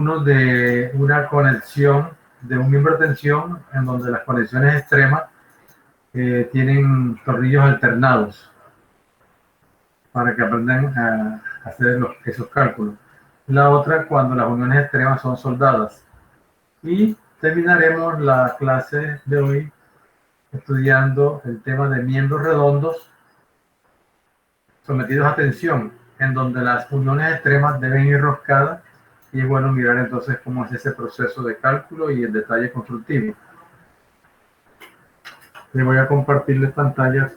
de una conexión de un miembro de tensión en donde las conexiones extremas tienen tornillos alternados para que aprendan a hacer esos cálculos. La otra cuando las uniones extremas son soldadas. Y terminaremos la clase de hoy estudiando el tema de miembros redondos sometidos a tensión, en donde las uniones extremas deben ir roscadas, y es bueno mirar entonces cómo es ese proceso de cálculo y el detalle constructivo. Les voy a compartirles pantallas.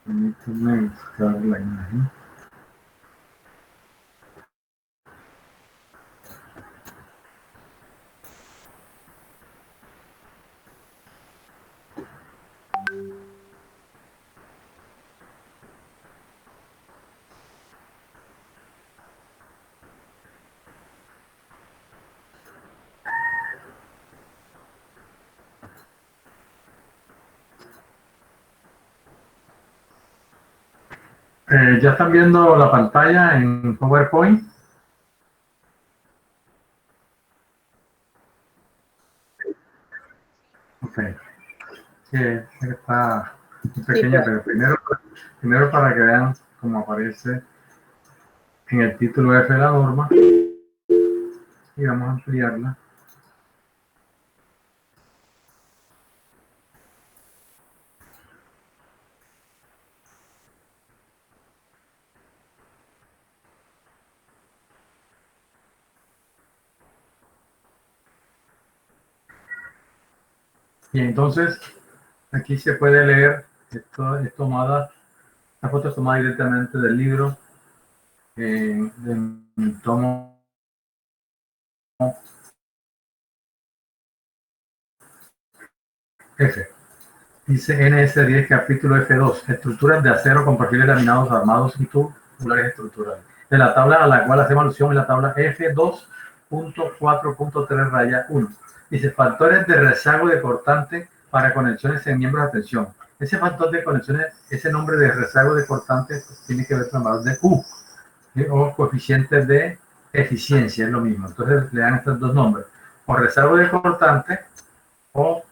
Permítanme buscar la imagen. ¿Ya están viendo la pantalla en PowerPoint? Ok. Sí, está pequeña, pero primero para que vean cómo aparece en el título F de la norma, y vamos a ampliarla. Y entonces aquí se puede leer, esto es tomada, la foto es tomada directamente del libro, del tomo F. Dice NS10 capítulo F2, estructuras de acero con perfiles laminados armados y tubulares estructurales. De la tabla a la cual hacemos alusión es la tabla F2.4.3 raya 1. Dice factores de rezago de cortante para conexiones en miembros de tensión. Ese factor de conexiones, ese nombre de rezago de cortante tiene que ver con el valor de U, ¿sí? O coeficiente de eficiencia, es lo mismo. Entonces le dan estos dos nombres, o rezago de cortante o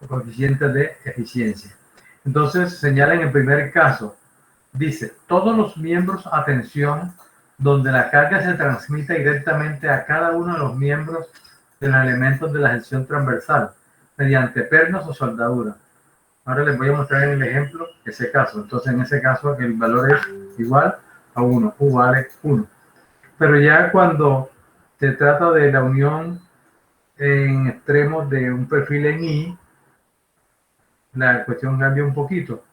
coeficiente de eficiencia. Entonces señala en el primer caso, dice, todos los miembros a tensión donde la carga se transmite directamente a cada uno de los miembros de los elementos de la sección transversal mediante pernos o soldadura. Ahora les voy a mostrar en el ejemplo ese caso. Entonces en ese caso el valor es igual a 1, U vale 1. Pero ya cuando se trata de la unión en extremos de un perfil en I, la cuestión cambia un poquito.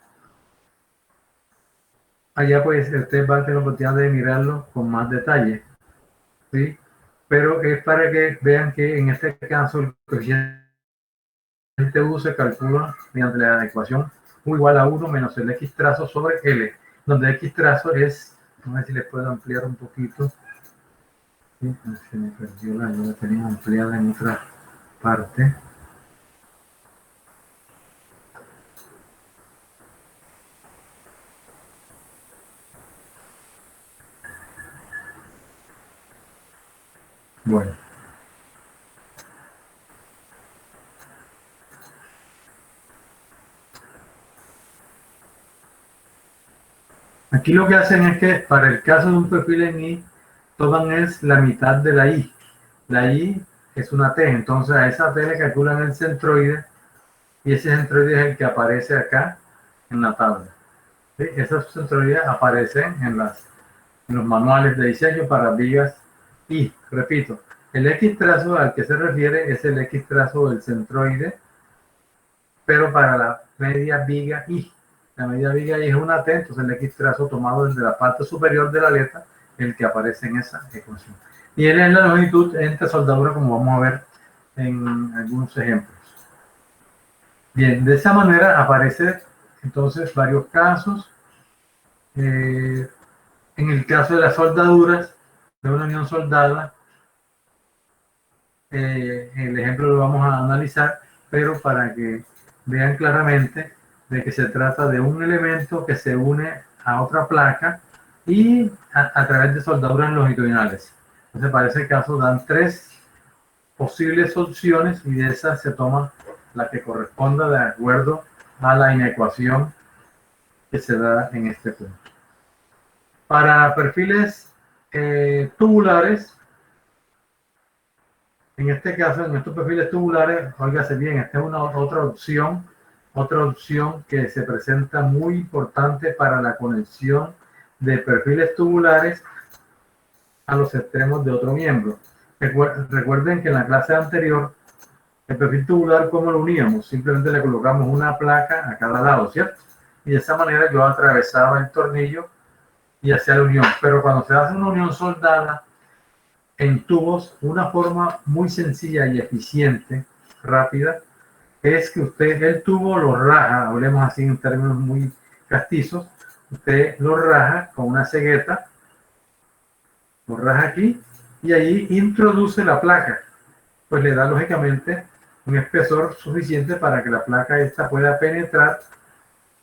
Allá pues usted va a tener la oportunidad de mirarlo con más detalle, ¿sí? Pero es para que vean que en este caso el coeficiente U se calcula mediante la ecuación U igual a 1 menos el X trazo sobre L, donde X trazo es, a ver si les puedo ampliar un poquito. Sí, se me perdió yo la tenía ampliada en otra parte. Bueno. Aquí lo que hacen es que para el caso de un perfil en I, toman es la mitad de la I. La I es una T, entonces a esa T le calculan el centroide y ese centroide es el que aparece acá en la tabla. ¿Sí? Esos centroides aparecen en los manuales de diseño para vigas I. Repito, el X trazo al que se refiere es el X trazo del centroide, pero para la media viga I. La media viga I es una T, entonces el X trazo tomado desde la parte superior de la letra, el que aparece en esa ecuación. Y L es la longitud entre soldaduras, como vamos a ver en algunos ejemplos. Bien, de esa manera aparecen entonces varios casos. En el caso de las soldaduras, de una unión soldada, el ejemplo lo vamos a analizar, pero para que vean claramente de que se trata de un elemento que se une a otra placa y a través de soldaduras longitudinales. Entonces, para ese caso dan tres posibles opciones y de esas se toma la que corresponda de acuerdo a la inecuación que se da en este punto. Para perfiles tubulares, en este caso, en estos perfiles tubulares, óigase bien, esta es otra opción que se presenta muy importante para la conexión de perfiles tubulares a los extremos de otro miembro. Recuerden que en la clase anterior, el perfil tubular, ¿cómo lo uníamos? Simplemente le colocamos una placa a cada lado, ¿cierto? Y de esa manera yo atravesaba el tornillo y hacía la unión. Pero cuando se hace una unión soldada en tubos, una forma muy sencilla y eficiente, rápida, es que usted el tubo lo raja, hablemos así en términos muy castizos, usted lo raja con una cegueta, lo raja aquí y ahí introduce la placa, pues le da lógicamente un espesor suficiente para que la placa esta pueda penetrar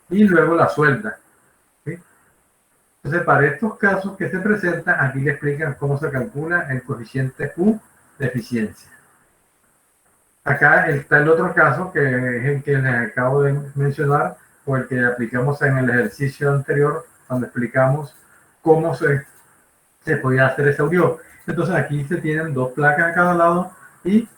y luego la suelda. ¿Sí? Entonces, para estos casos que se presentan, aquí le explican cómo se calcula el coeficiente Q de eficiencia. Acá está el otro caso, que es el que les acabo de mencionar, o el que aplicamos en el ejercicio anterior, donde explicamos cómo se podía hacer esa unión. Entonces, aquí se tienen dos placas a cada lado y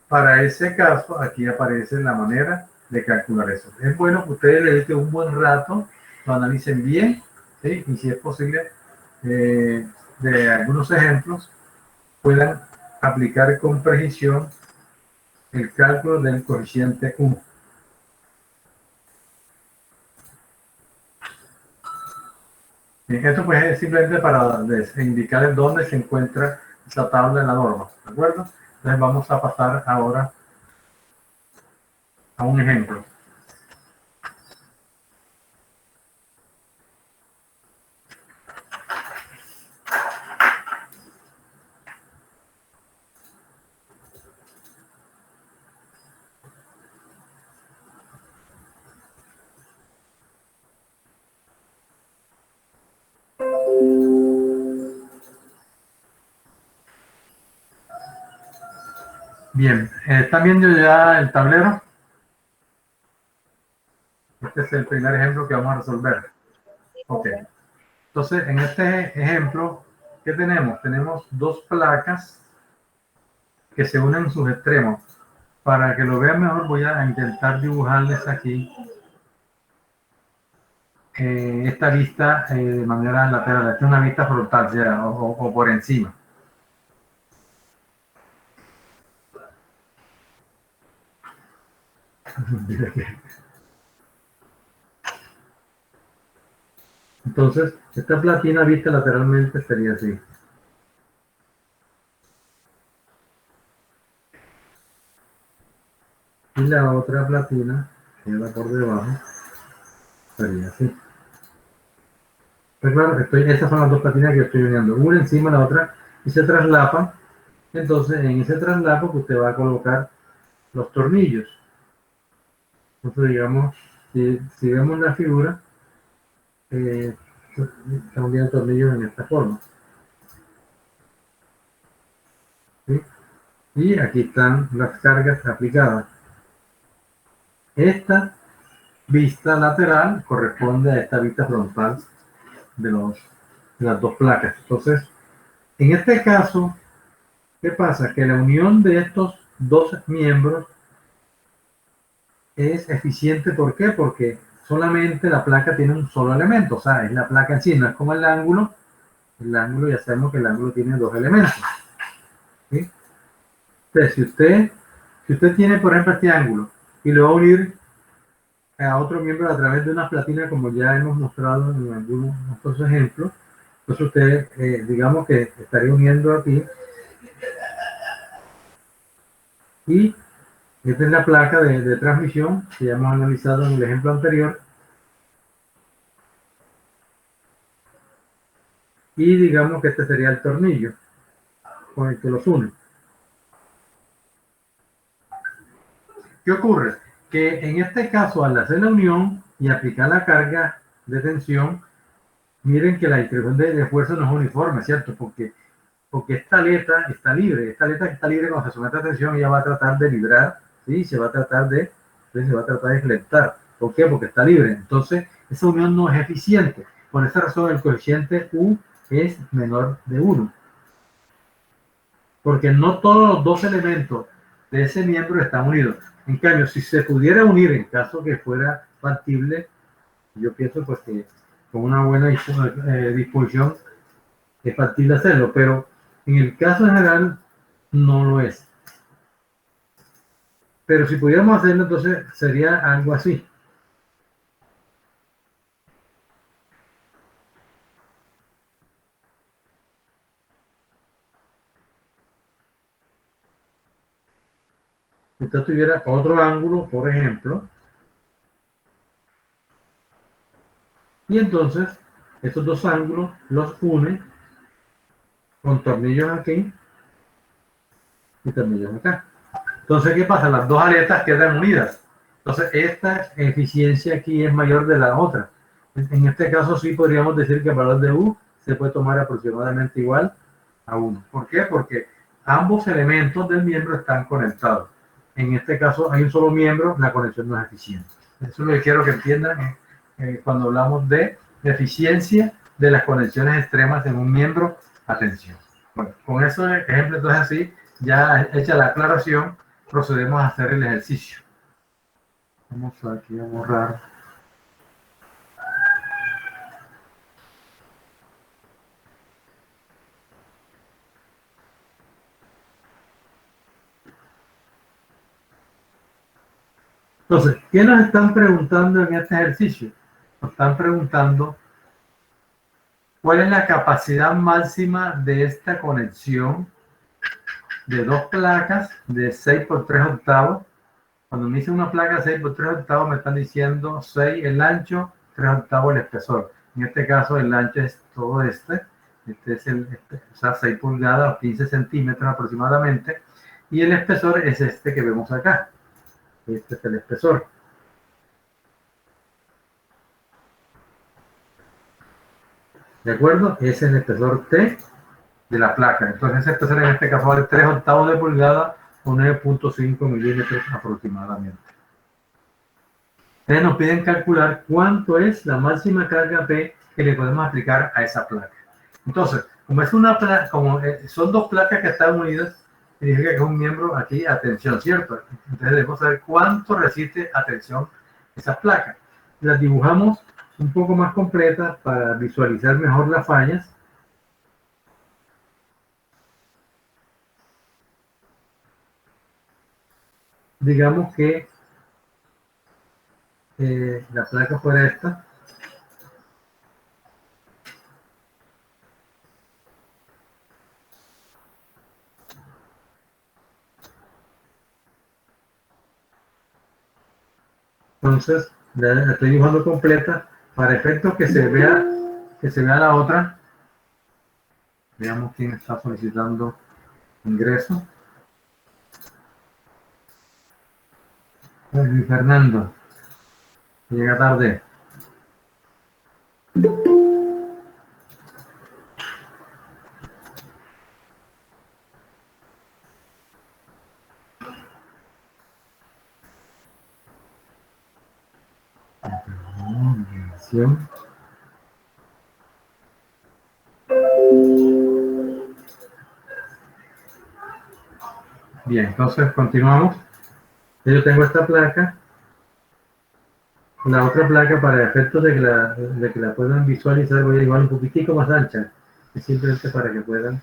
para ese caso, aquí aparece la manera de calcular eso. Es bueno que ustedes le dediquen un buen rato, lo analicen bien, ¿sí? Y si es posible, de algunos ejemplos, puedan aplicar con precisión el cálculo del coeficiente U. Esto pues es simplemente para indicarles dónde se encuentra esa tabla en la norma, ¿de acuerdo? Entonces vamos a pasar ahora a un ejemplo. Bien, ¿están viendo ya el tablero? Este es el primer ejemplo que vamos a resolver. Ok. Entonces, en este ejemplo, ¿qué tenemos? Tenemos dos placas que se unen en sus extremos. Para que lo vean mejor, voy a intentar dibujarles aquí esta vista de manera lateral. Esta es una vista frontal, ¿ya? O por encima. Entonces, esta platina vista lateralmente sería así. Y la otra platina, que va por debajo, sería así. Pues claro, esas son las dos platinas que estoy uniendo, una encima de la otra, y se traslapan. Entonces, en ese traslapo que usted va a colocar los tornillos. Entonces, digamos, si vemos la figura, estamos viendo tornillos en esta forma. ¿Sí? Y aquí están las cargas aplicadas. Esta vista lateral corresponde a esta vista frontal de las dos placas. Entonces, en este caso, ¿qué pasa? Que la unión de estos dos miembros es eficiente. ¿Por qué? Porque solamente la placa tiene un solo elemento, o sea, es la placa en sí, no es como el ángulo. El ángulo, ya sabemos que el ángulo tiene dos elementos. ¿Sí? Entonces, si usted tiene, por ejemplo, este ángulo y lo va a unir a otro miembro a través de una platina, como ya hemos mostrado en algunos otros ejemplos, Entonces usted, digamos que estaría uniendo aquí y esta es la placa de transmisión que ya hemos analizado en el ejemplo anterior. Y digamos que este sería el tornillo con el que los une. ¿Qué ocurre? Que en este caso, al hacer la unión y aplicar la carga de tensión, miren que la distribución de fuerza no es uniforme, ¿cierto? Porque esta aleta está libre. Esta aleta que está libre, cuando se somete a tensión, ella va a tratar de vibrar, ¿sí? Se va a tratar de fletar. ¿Por qué? Porque está libre. Entonces, esa unión no es eficiente. Por esa razón, el coeficiente U es menor de 1. Porque no todos los dos elementos de ese miembro están unidos. En cambio, si se pudiera unir en caso que fuera factible, yo pienso pues que con una buena disposición es factible hacerlo, pero en el caso general no lo es. Pero si pudiéramos hacerlo, entonces sería algo así. Si usted tuviera otro ángulo, por ejemplo, y entonces estos dos ángulos los une con tornillos aquí y tornillos acá. Entonces, ¿qué pasa? Las dos aletas quedan unidas. Entonces, esta eficiencia aquí es mayor de la otra. En este caso, sí podríamos decir que el valor de U se puede tomar aproximadamente igual a 1. ¿Por qué? Porque ambos elementos del miembro están conectados. En este caso, hay un solo miembro, la conexión no es eficiente. Eso es lo que quiero que entiendan cuando hablamos de eficiencia de las conexiones extremas en un miembro. Atención. Bueno, con ese ejemplo, entonces así, ya hecha la aclaración, procedemos a hacer el ejercicio. Vamos aquí a borrar. Entonces, ¿qué nos están preguntando en este ejercicio? Nos están preguntando cuál es la capacidad máxima de esta conexión de dos placas de 6 por 3 octavos. Cuando me dice una placa 6 por 3 octavos, me están diciendo 6 el ancho, 3 octavos el espesor. En este caso, el ancho es todo este es o sea, 6 pulgadas o 15 centímetros aproximadamente, y el espesor es este que vemos acá. Este es el espesor. ¿De acuerdo? Ese es el espesor T de la placa. Entonces, ese espesor en este caso vale 3 octavos de pulgada o 9.5 milímetros aproximadamente. Entonces nos piden calcular cuánto es la máxima carga P que le podemos aplicar a esa placa. Entonces, como es una placa, son dos placas que están unidas, significa que es un miembro aquí a tensión, ¿cierto? Entonces debemos saber cuánto resiste a tensión esas placas. Las dibujamos un poco más completas para visualizar mejor las fallas. Digamos que la placa fuera esta. Entonces, la estoy dibujando completa para efectos que se vea la otra. Veamos quién está solicitando ingreso. Luis Fernando. Llega tarde. Bien, entonces continuamos. Yo tengo esta placa. La otra placa, para efectos de que la puedan visualizar, voy a llevar un poquitico más ancha. Simplemente para que puedan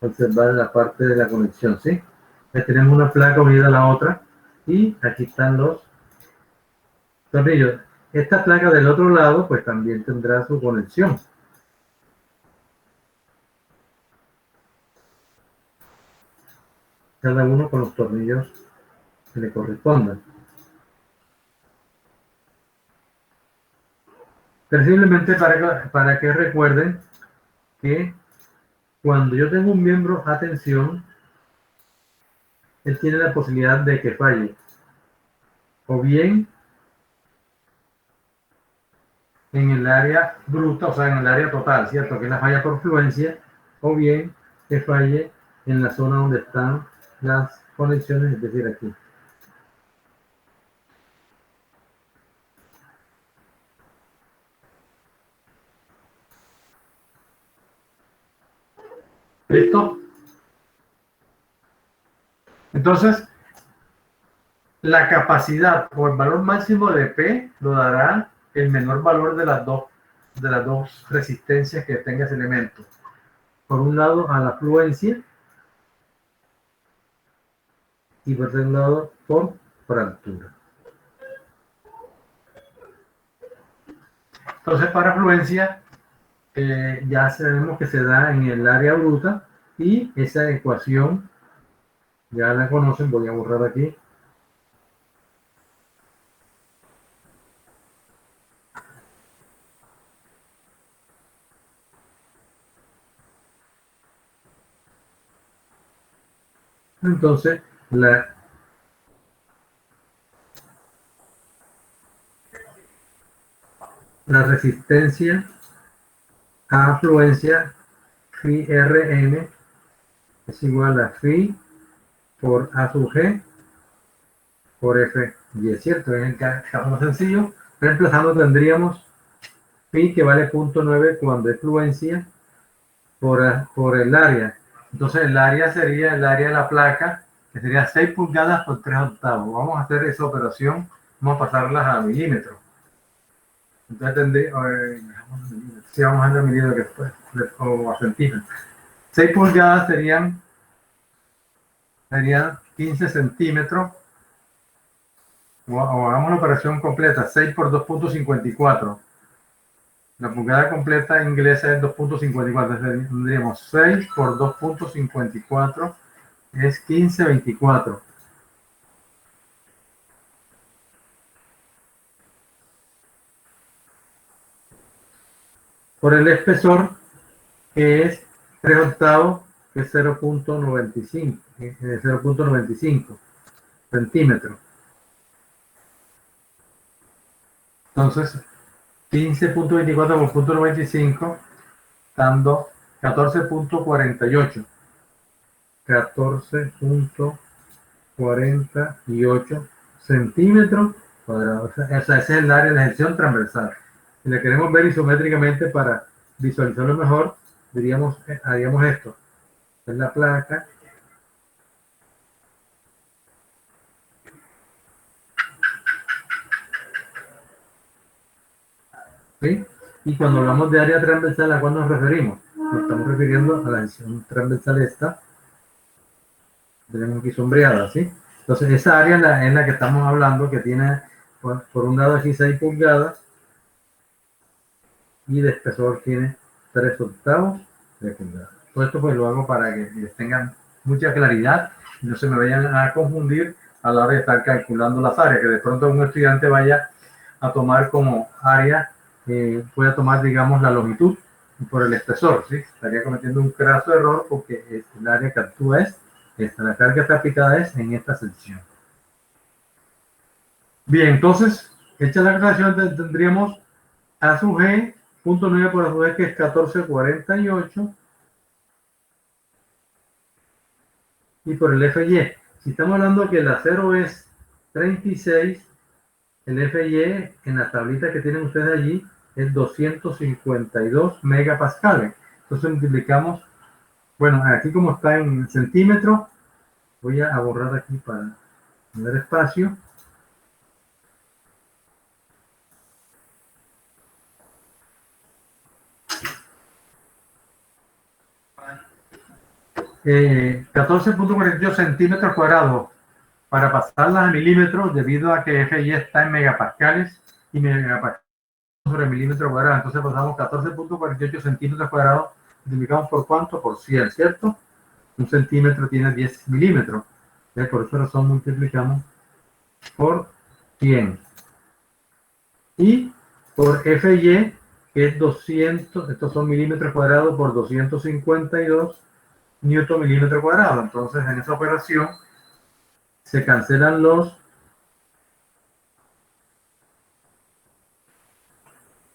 observar la parte de la conexión, ¿sí? Ya tenemos una placa unida a la otra y aquí están los tornillos. Esta placa del otro lado, pues también tendrá su conexión. cada uno con los tornillos que le correspondan. Pero simplemente para que recuerden que cuando yo tengo un miembro a tensión, él tiene la posibilidad de que falle, o bien en el área bruta, o sea, en el área total, ¿cierto? Que es la falla por fluencia, o bien que falle en la zona donde están las conexiones, es decir, aquí. ¿Listo? Entonces, la capacidad o el valor máximo de P lo dará el menor valor de las dos resistencias que tenga ese elemento. Por un lado, a la fluencia, y por otro lado, por altura. Entonces, para fluencia, ya sabemos que se da en el área bruta, y esa ecuación ya la conocen. Voy a borrar aquí. Entonces, la resistencia a fluencia phi Rn es igual a phi por A sub G por F y, ¿cierto? En el caso más sencillo, reemplazando tendríamos phi, que vale 0.9 cuando es fluencia, por el área. Entonces el área sería el área de la placa, que sería 6 pulgadas por 3 octavos. Vamos a hacer esa operación, vamos a pasarlas a milímetros. Entonces tendría, si vamos a hacer milímetros después, o a centímetros. 6 pulgadas serían 15 centímetros, o hagamos la operación completa, 6 por 2.54. La pulgada completa inglesa es 2.54, tendríamos 6 por 2.54 es 15.24. Por el espesor, que es 3 octavos, que es 0.95 centímetros. Entonces, 15.24 por 0.95, dando 14.48. 14.48 centímetros cuadrados. O sea, ese es el área de la sección transversal. Si le queremos ver isométricamente para visualizarlo mejor, haríamos esto. Es la placa. ¿Sí? Y cuando hablamos de área transversal, ¿a cuál nos referimos? Nos estamos refiriendo a la sección transversal esta. Tenemos aquí sombreada, ¿sí? Entonces, esa área es la que estamos hablando, que tiene, por un lado aquí 6 pulgadas, y de espesor tiene 3 octavos de pulgada. Todo esto pues lo hago para que les tengan mucha claridad y no se me vayan a confundir a la hora de estar calculando las áreas, que de pronto un estudiante vaya a tomar como área, pueda tomar, digamos, la longitud por el espesor, ¿sí? Estaría cometiendo un craso error, porque el área que actúa es esta, la carga que está aplicada es en esta sección. Bien, entonces, hecha la aclaración, tendríamos A sub G, 0.9 por A sub G, que es 14.48, y por el FY. Si estamos hablando que el acero es 36, el FY en la tablita que tienen ustedes allí es 252 megapascales. Entonces multiplicamos, bueno, aquí como está en centímetros, voy a borrar aquí para tener espacio. Eh, 14.48 centímetros cuadrados. Para pasarlas a milímetros, debido a que FY está en megapascales y megapascales sobre milímetro cuadrado, entonces pasamos 14.48 centímetros cuadrados, multiplicamos por cuánto, por 100, ¿cierto? Un centímetro tiene 10 milímetros, Por esa razón multiplicamos por 100. Y por FY, que es 200, estos son milímetros cuadrados por 252 newton milímetro cuadrado. Entonces, en esa operación se cancelan los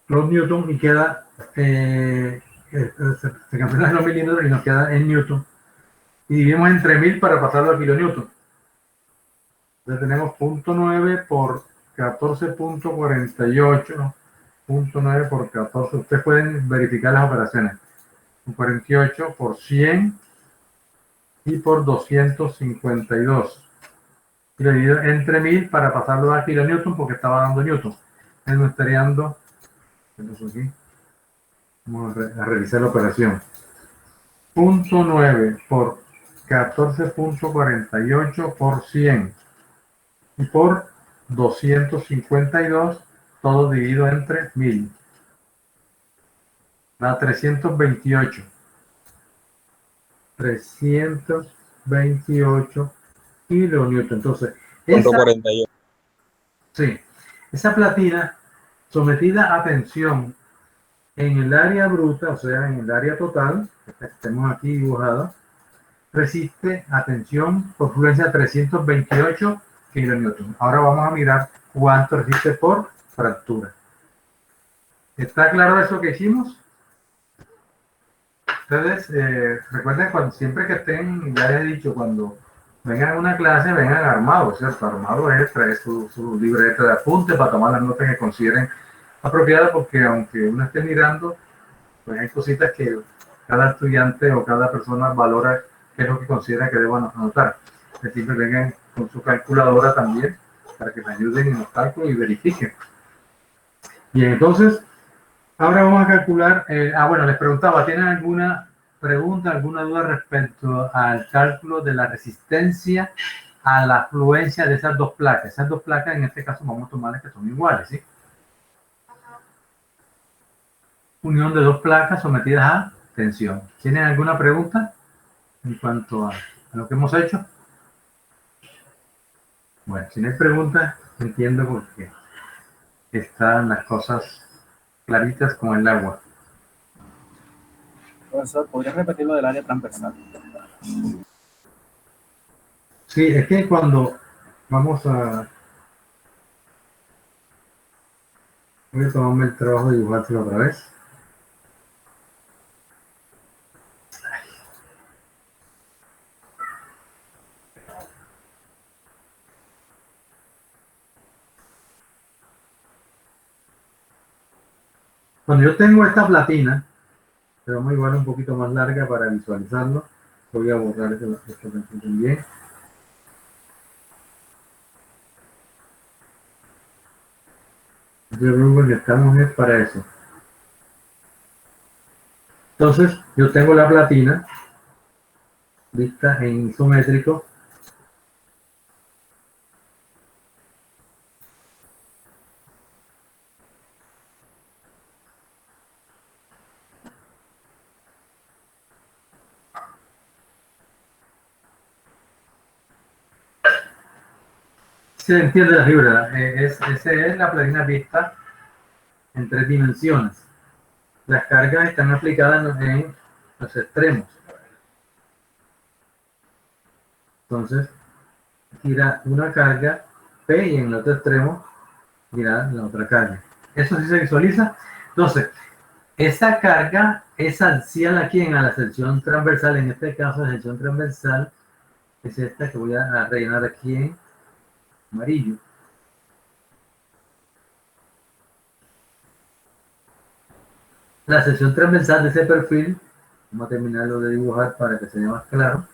newton y queda, se cancelan los milímetros y nos queda en newton. Y dividimos entre 1000 para pasarlo a kilonewton. Entonces tenemos 0.9 por 14.48, 0.9 por 14. Ustedes pueden verificar las operaciones. 48 por 100 y por 252. Y lo divido entre 1000 para pasarlo a kilonewton porque estaba dando newton. Él me estaría dando. Aquí. Vamos a revisar la operación. 0.9 por 14.48 por 100 y por 252, todo dividido entre 1000. Da 328. 328 kilonewton. Entonces, sí, esa platina sometida a tensión en el área bruta, o sea, en el área total, que tenemos aquí dibujado, resiste a tensión por fluencia 328 kilonewton. Ahora vamos a mirar cuánto resiste por fractura. ¿Está claro eso que hicimos? Ustedes recuerden, siempre que estén, ya he dicho, cuando vengan a una clase, vengan armados, ¿cierto? Armado es traer su libreta de apuntes para tomar las notas que consideren apropiadas, porque aunque uno esté mirando, pues hay cositas que cada estudiante o cada persona valora qué es lo que considera que deban anotar. Que siempre vengan con su calculadora también para que me ayuden en los cálculos y verifiquen. Bien, entonces, ahora vamos a calcular. Bueno, les preguntaba, ¿tienen alguna pregunta, alguna duda respecto al cálculo de la resistencia a la fluencia de esas dos placas? Esas dos placas, en este caso, vamos a tomarlas que son iguales, ¿sí? Unión de dos placas sometidas a tensión. ¿Tienen alguna pregunta en cuanto a lo que hemos hecho? Bueno, si no hay preguntas, entiendo por qué están las cosas claritas como el agua. Profesor, ¿podría repetir lo del área transversal? Sí, es que cuando vamos a... Voy a tomarme el trabajo de dibujárselo otra vez. Cuando yo tengo esta platina, pero vamos a igual un poquito más larga para visualizarlo. Voy a borrar esto también. Yo creo que estamos es para eso. Entonces, yo tengo la platina vista en isométrico. Se entiende la figura. Esa es la platina vista en 3 dimensiones. Las cargas están aplicadas en los extremos. Entonces, gira una carga P y en el otro extremo gira la otra carga. Eso sí se visualiza. Entonces, esa carga es axial aquí en la sección transversal. En este caso, la sección transversal es esta que voy a rellenar aquí en amarillo. La sección transversal de ese perfil, vamos a terminarlo de dibujar para que se vea más claro.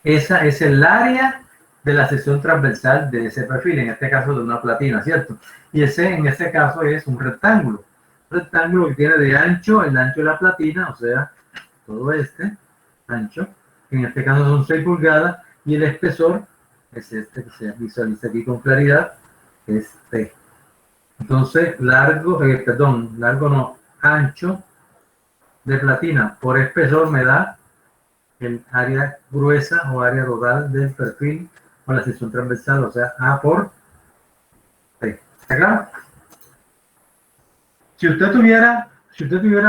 Esa es el área de la sección transversal de ese perfil, en este caso de una platina, ¿cierto? Y en este caso es un rectángulo. Un rectángulo que tiene de ancho el ancho de la platina, o sea, todo este ancho, que en este caso son 6 pulgadas, y el espesor es este que se visualiza aquí con claridad, es T. Entonces, largo no, ancho de platina por espesor me da el área gruesa o área total del perfil o la sección transversal, o sea, A por P. ¿Está claro? Si usted tuviera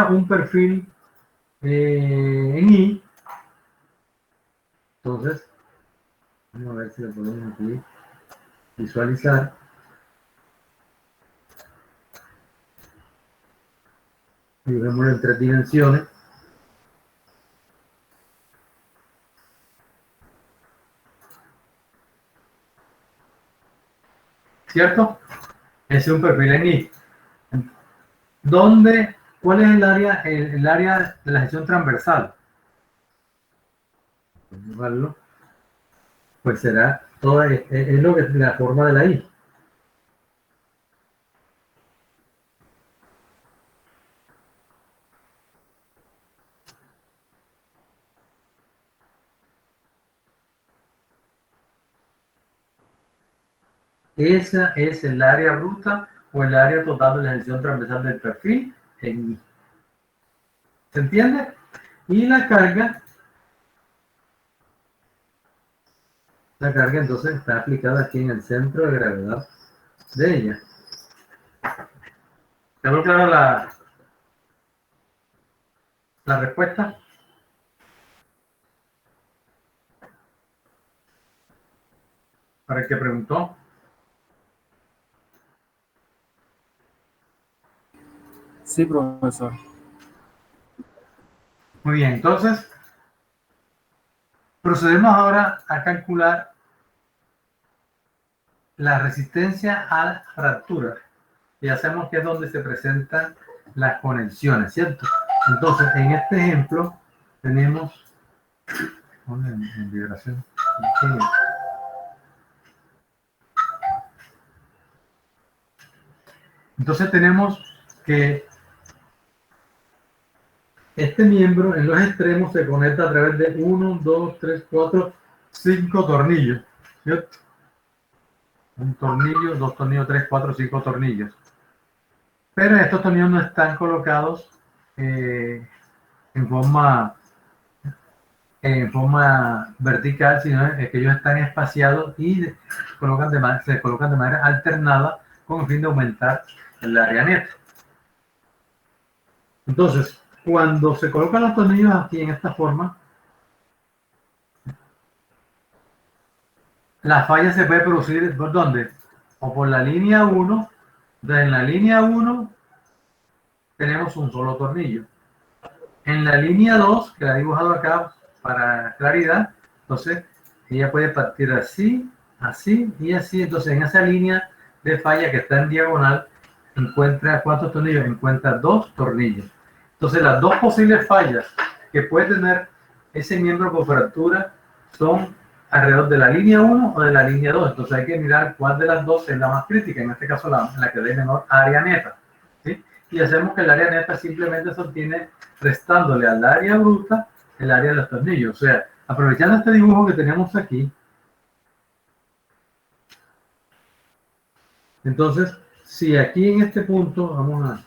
un perfil en I, entonces, vamos a ver si lo podemos aquí visualizar. Dibujémoslo en 3 dimensiones. ¿Cierto? Ese es un perfil en I. ¿Cuál es el área de la sección transversal? Pues será toda, es lo que es la forma de la I. Esa es el área ruta o el área total de la sección transversal del perfil en I. ¿Se entiende? Y la carga entonces está aplicada aquí en el centro de gravedad de ella. ¿Tengo clara la respuesta? Para el que preguntó. Sí, profesor. Muy bien, entonces procedemos ahora a calcular la resistencia a la fractura. Y hacemos que es donde se presentan las conexiones, ¿cierto? Entonces, en este ejemplo tenemos en vibración. Entonces tenemos que este miembro en los extremos se conecta a través de 1, 2, 3, 4, 5 tornillos, ¿cierto? Un tornillo, 2 tornillos, 3, 4, 5 tornillos. Pero estos tornillos no están colocados en forma vertical, sino es que ellos están espaciados y se colocan de manera alternada con el fin de aumentar el área neta. Entonces, cuando se colocan los tornillos aquí en esta forma, la falla se puede producir ¿por dónde? O por la línea 1. En la línea 1 tenemos un solo tornillo. En la línea 2, que la he dibujado acá para claridad, entonces ella puede partir así, así y así. Entonces en esa línea de falla que está en diagonal, encuentra ¿cuántos tornillos? Encuentra 2 tornillos. Entonces las dos posibles fallas que puede tener ese miembro con fractura son alrededor de la línea 1 o de la línea 2. Entonces hay que mirar cuál de las dos es la más crítica, en este caso la que dé menor área neta. ¿Sí? Y hacemos que el área neta simplemente se obtiene restándole al área bruta el área de los tornillos. O sea, aprovechando este dibujo que tenemos aquí, entonces, si aquí en este punto, vamos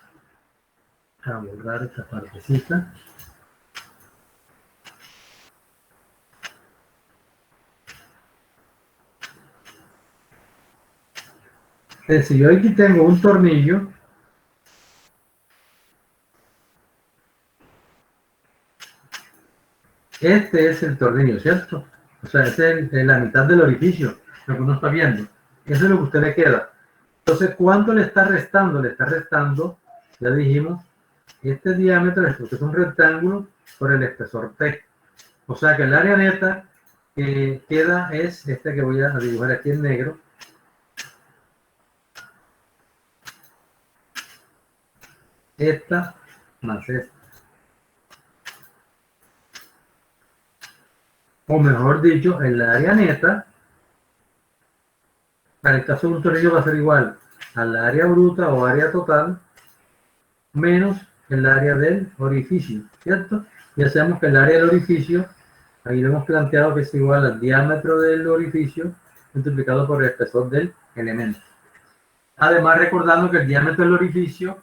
a borrar esta partecita. Si yo aquí tengo un tornillo, este es el tornillo, ¿cierto? O sea, este es la mitad del orificio, lo que uno está viendo. Eso es lo que a usted le queda. Entonces, ¿cuánto le está restando? Le está restando, ya dijimos, este diámetro, porque es un rectángulo, por el espesor T. O sea que el área neta que queda es este que voy a dibujar aquí en negro. Esta más esta. O mejor dicho, el área neta, para el caso de un tornillo va a ser igual al área bruta o área total menos el área del orificio, ¿cierto? Ya sabemos que el área del orificio, ahí lo hemos planteado que es igual al diámetro del orificio multiplicado por el espesor del elemento. Además, recordando que el diámetro del orificio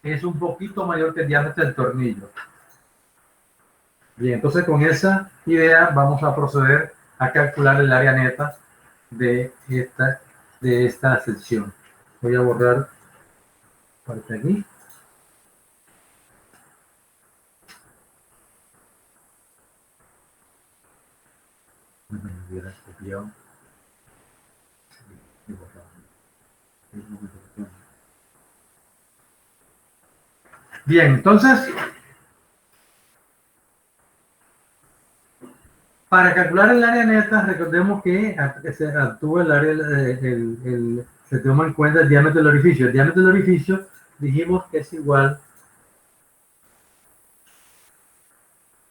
es un poquito mayor que el diámetro del tornillo. Bien, entonces con esa idea vamos a proceder a calcular el área neta de esta sección. Voy a borrar parte aquí. Me hubiera copiado y borrado. Bien, entonces, para calcular el área neta, recordemos que se actúa el área, se toma en cuenta el diámetro del orificio. El diámetro del orificio dijimos que es igual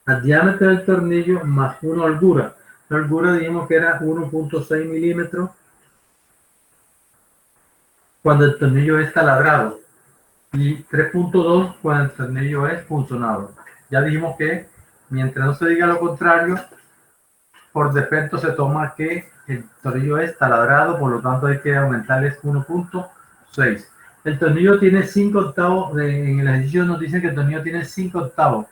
al diámetro del tornillo más una holgura. La holgura dijimos que era 1.6 milímetros cuando el tornillo es taladrado y 3.2 cuando el tornillo es punzonado. Ya dijimos que mientras no se diga lo contrario, por defecto se toma que el tornillo es taladrado, por lo tanto hay que aumentarles 1.6. El tornillo tiene 5 octavos, en el ejercicio nos dicen que el tornillo tiene 5 octavos.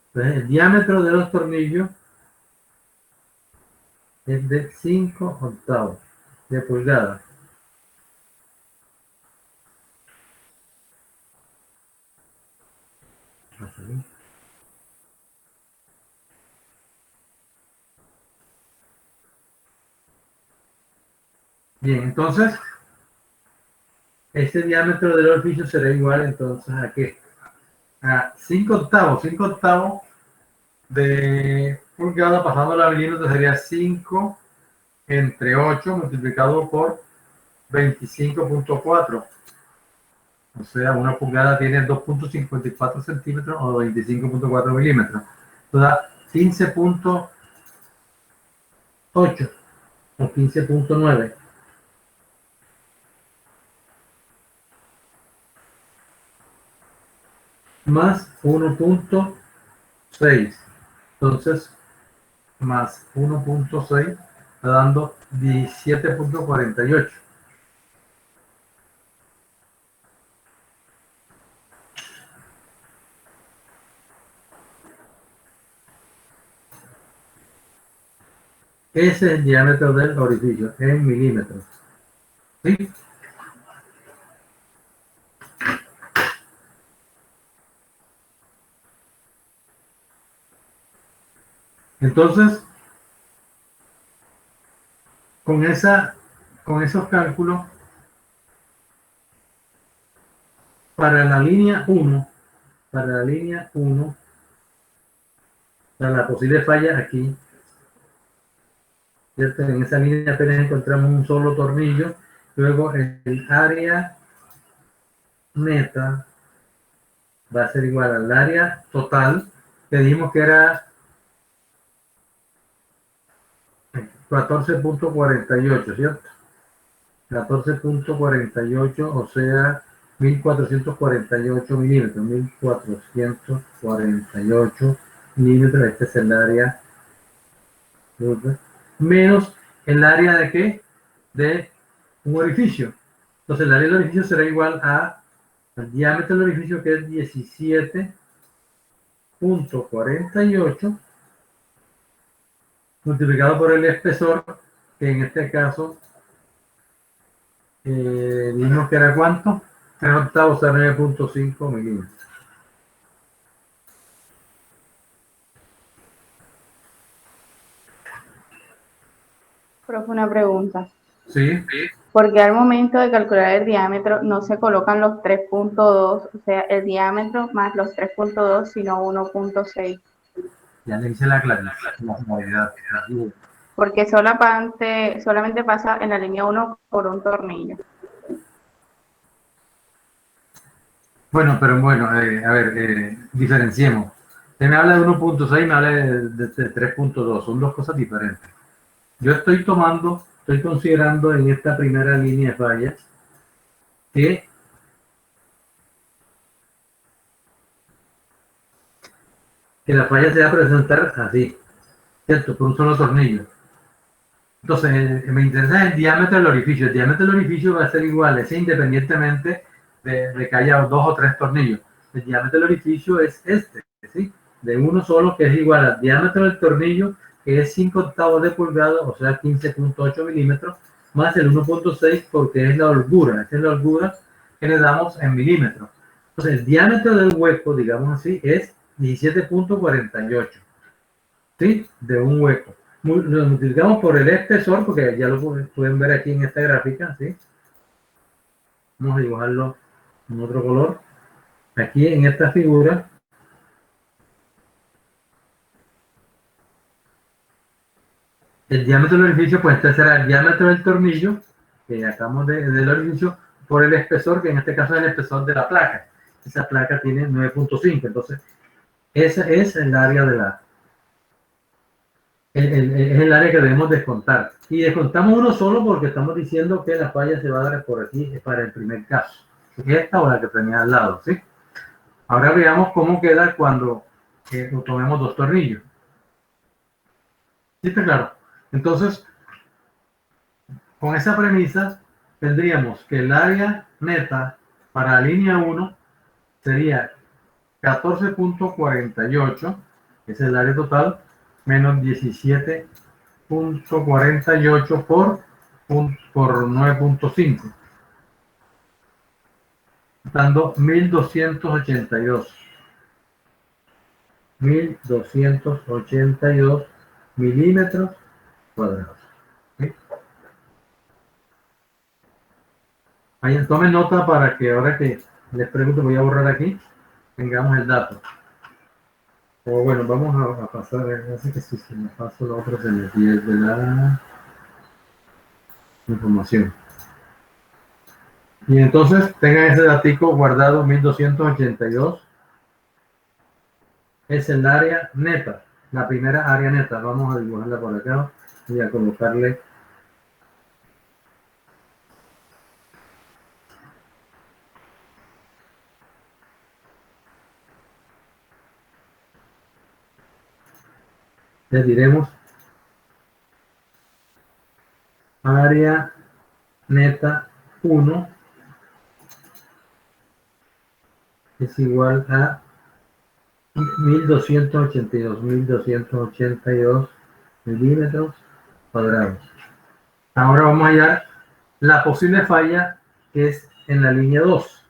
Entonces el diámetro de los tornillos es de 5 octavos de pulgada. Bien, entonces este diámetro del orificio será igual entonces a qué? A 5 octavos. 5 octavos de pulgada pasando a la milímetro sería 5 entre 8 multiplicado por 25.4. O sea, una pulgada tiene 2.54 centímetros o 25.4 milímetros. Entonces, 15.8 o 15.9. Más 1.6. Entonces, más 1.6 está dando 17.48. Ese es el diámetro del orificio en milímetros. ¿Sí? Entonces, con esos cálculos, para la línea 1, para la posible falla aquí, ¿cierto? En esa línea apenas encontramos un solo tornillo, luego el área neta va a ser igual al área total, que dijimos que era 14.48, ¿cierto? 14.48, o sea, 1448 milímetros, 1448 milímetros, este es el área, menos el área de qué? De un orificio. Entonces el área del orificio será igual al diámetro del orificio, que es 17.48 multiplicado por el espesor, que en este caso dijimos que era ¿cuánto? 3 octavos, o sea, 9.5 milímetros. Profe, una pregunta. Sí. Porque al momento de calcular el diámetro no se colocan los 3.2, o sea, el diámetro más los 3.2, sino 1.6? Ya le hice la claridad. Porque solamente pasa en la línea 1 por un tornillo. Bueno, pero bueno, a ver, diferenciemos. Usted me habla de 1.6, me habla de 3.2, son dos cosas diferentes. Yo estoy considerando en esta primera línea de fallas que la falla se va a presentar así, ¿cierto? Por un solo tornillo. Entonces, me interesa el diámetro del orificio. El diámetro del orificio va a ser igual, es independientemente de que haya 2 o 3 tornillos. El diámetro del orificio es este, ¿sí? de uno solo, que es igual al diámetro del tornillo, que es 5/8 de pulgada, o sea, 15.8 milímetros, más el 1.6 porque es la holgura. Esta es la holgura que le damos en milímetros. Entonces, el diámetro del hueco, digamos así, es 17.48, ¿sí? De un hueco. Lo multiplicamos por el espesor, porque ya lo pueden ver aquí en esta gráfica, ¿sí? Vamos a dibujarlo en otro color. Aquí en esta figura, el diámetro del orificio, pues este será el diámetro del tornillo, que sacamos del orificio, por el espesor, que en este caso es el espesor de la placa. Esa placa tiene 9.5, entonces esa es el área de la... es el área que debemos descontar. Y descontamos uno solo porque estamos diciendo que la falla se va a dar por aquí para el primer caso. Esta o la que tenía al lado, ¿sí? Ahora veamos cómo queda cuando tomemos dos tornillos. ¿Sí está claro? Entonces, con esa premisa, tendríamos que el área neta para la línea 1 sería 14.48, que es el área total, menos 17.48 por 9.5, dando 1282 milímetros cuadrados. ¿Sí? Ahí, tomen nota para que ahora que les pregunto, voy a borrar aquí, tengamos el dato. O bueno, vamos a pasar, así que si me paso lo otro se me pierde la información. Y entonces tengan ese datico guardado, 1282 es el área neta, la primera área neta. Vamos a dibujarla por acá y a colocarle le diremos área neta 1 es igual a 1282 milímetros cuadrados. Ahora vamos a hallar la posible falla que es en la línea 2.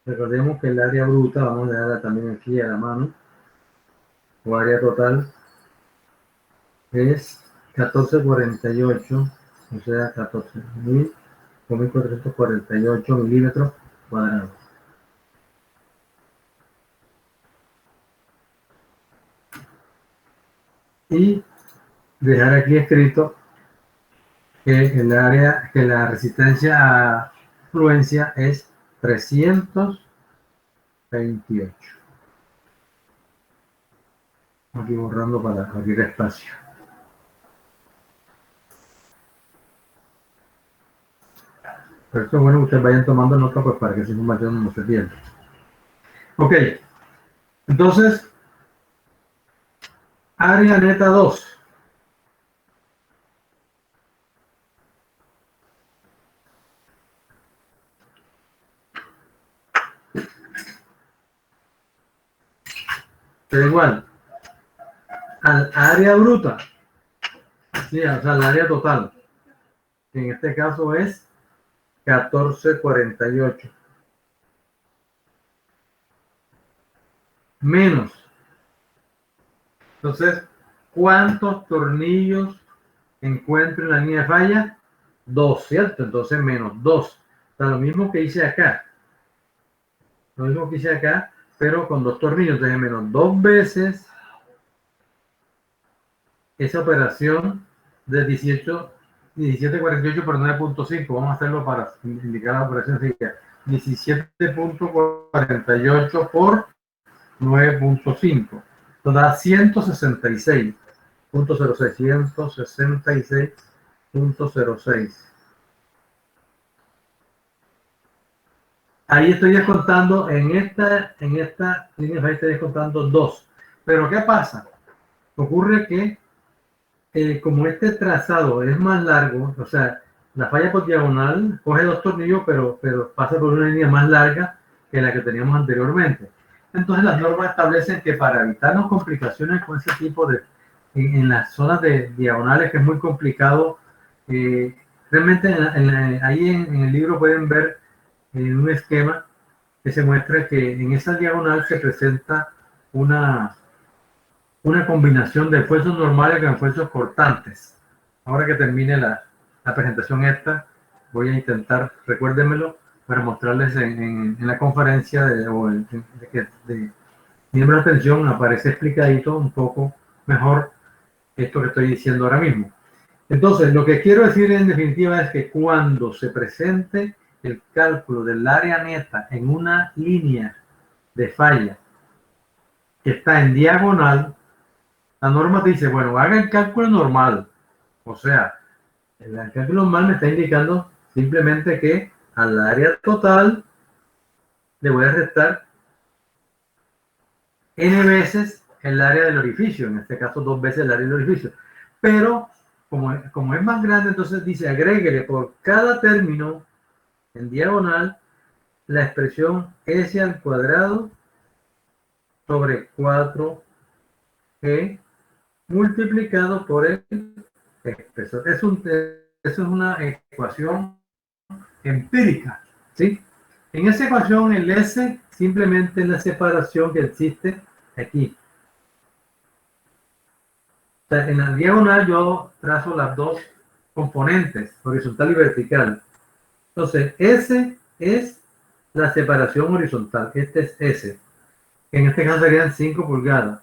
Recordemos que el área bruta, vamos a dejarla también aquí a la mano, o área total, es 1448, o sea, 14.448 milímetros cuadrados. Y dejar aquí escrito que el área, que la resistencia a fluencia es 328. Aquí borrando para abrir espacio. Pero esto es bueno que ustedes vayan tomando nota, pues para que esa información no se pierda. Ok, entonces, área neta 2. Pero igual, al área bruta, sí, o sea, al área total, que en este caso es 1448. Menos. Entonces, ¿cuántos tornillos encuentro en la línea de falla? 2, ¿cierto? Entonces, menos 2. O sea, lo mismo que hice acá. Lo mismo que hice acá, pero con 2 tornillos. Entonces, menos 2 veces esa operación de 1748 por 9.5. Vamos a hacerlo para indicar la operación. 17.48 por 9.5. Esto da 166.06. 166.06. Ahí estoy descontando en esta línea, ahí estoy descontando 2. Pero ¿qué pasa? Ocurre que como este trazado es más largo, o sea, la falla por diagonal coge 2 tornillos, pero pasa por una línea más larga que la que teníamos anteriormente. Entonces las normas establecen que para evitarnos complicaciones con ese tipo de, en las zonas de diagonales, que es muy complicado, realmente ahí en el libro pueden ver un esquema que se muestra que en esa diagonal se presenta una combinación de esfuerzos normales con esfuerzos cortantes. Ahora que termine la presentación esta, voy a intentar, recuérdenmelo, para mostrarles en la conferencia de miembros de atención, aparece explicadito un poco mejor esto que estoy diciendo ahora mismo. Entonces, lo que quiero decir en definitiva es que cuando se presente el cálculo del área neta en una línea de falla que está en diagonal, la norma te dice, bueno, haga el cálculo normal. O sea, el cálculo normal me está indicando simplemente que al área total le voy a restar n veces el área del orificio, en este caso 2 veces el área del orificio. Pero, como es más grande, entonces dice, agréguele por cada término en diagonal la expresión s al cuadrado sobre 4g multiplicado por el espesor. Eso es una ecuación empírica, ¿sí? En esa ecuación el S simplemente es la separación que existe aquí. O sea, en la diagonal yo trazo las dos componentes, horizontal y vertical. Entonces, S es la separación horizontal. Este es S. En este caso serían 5 pulgadas.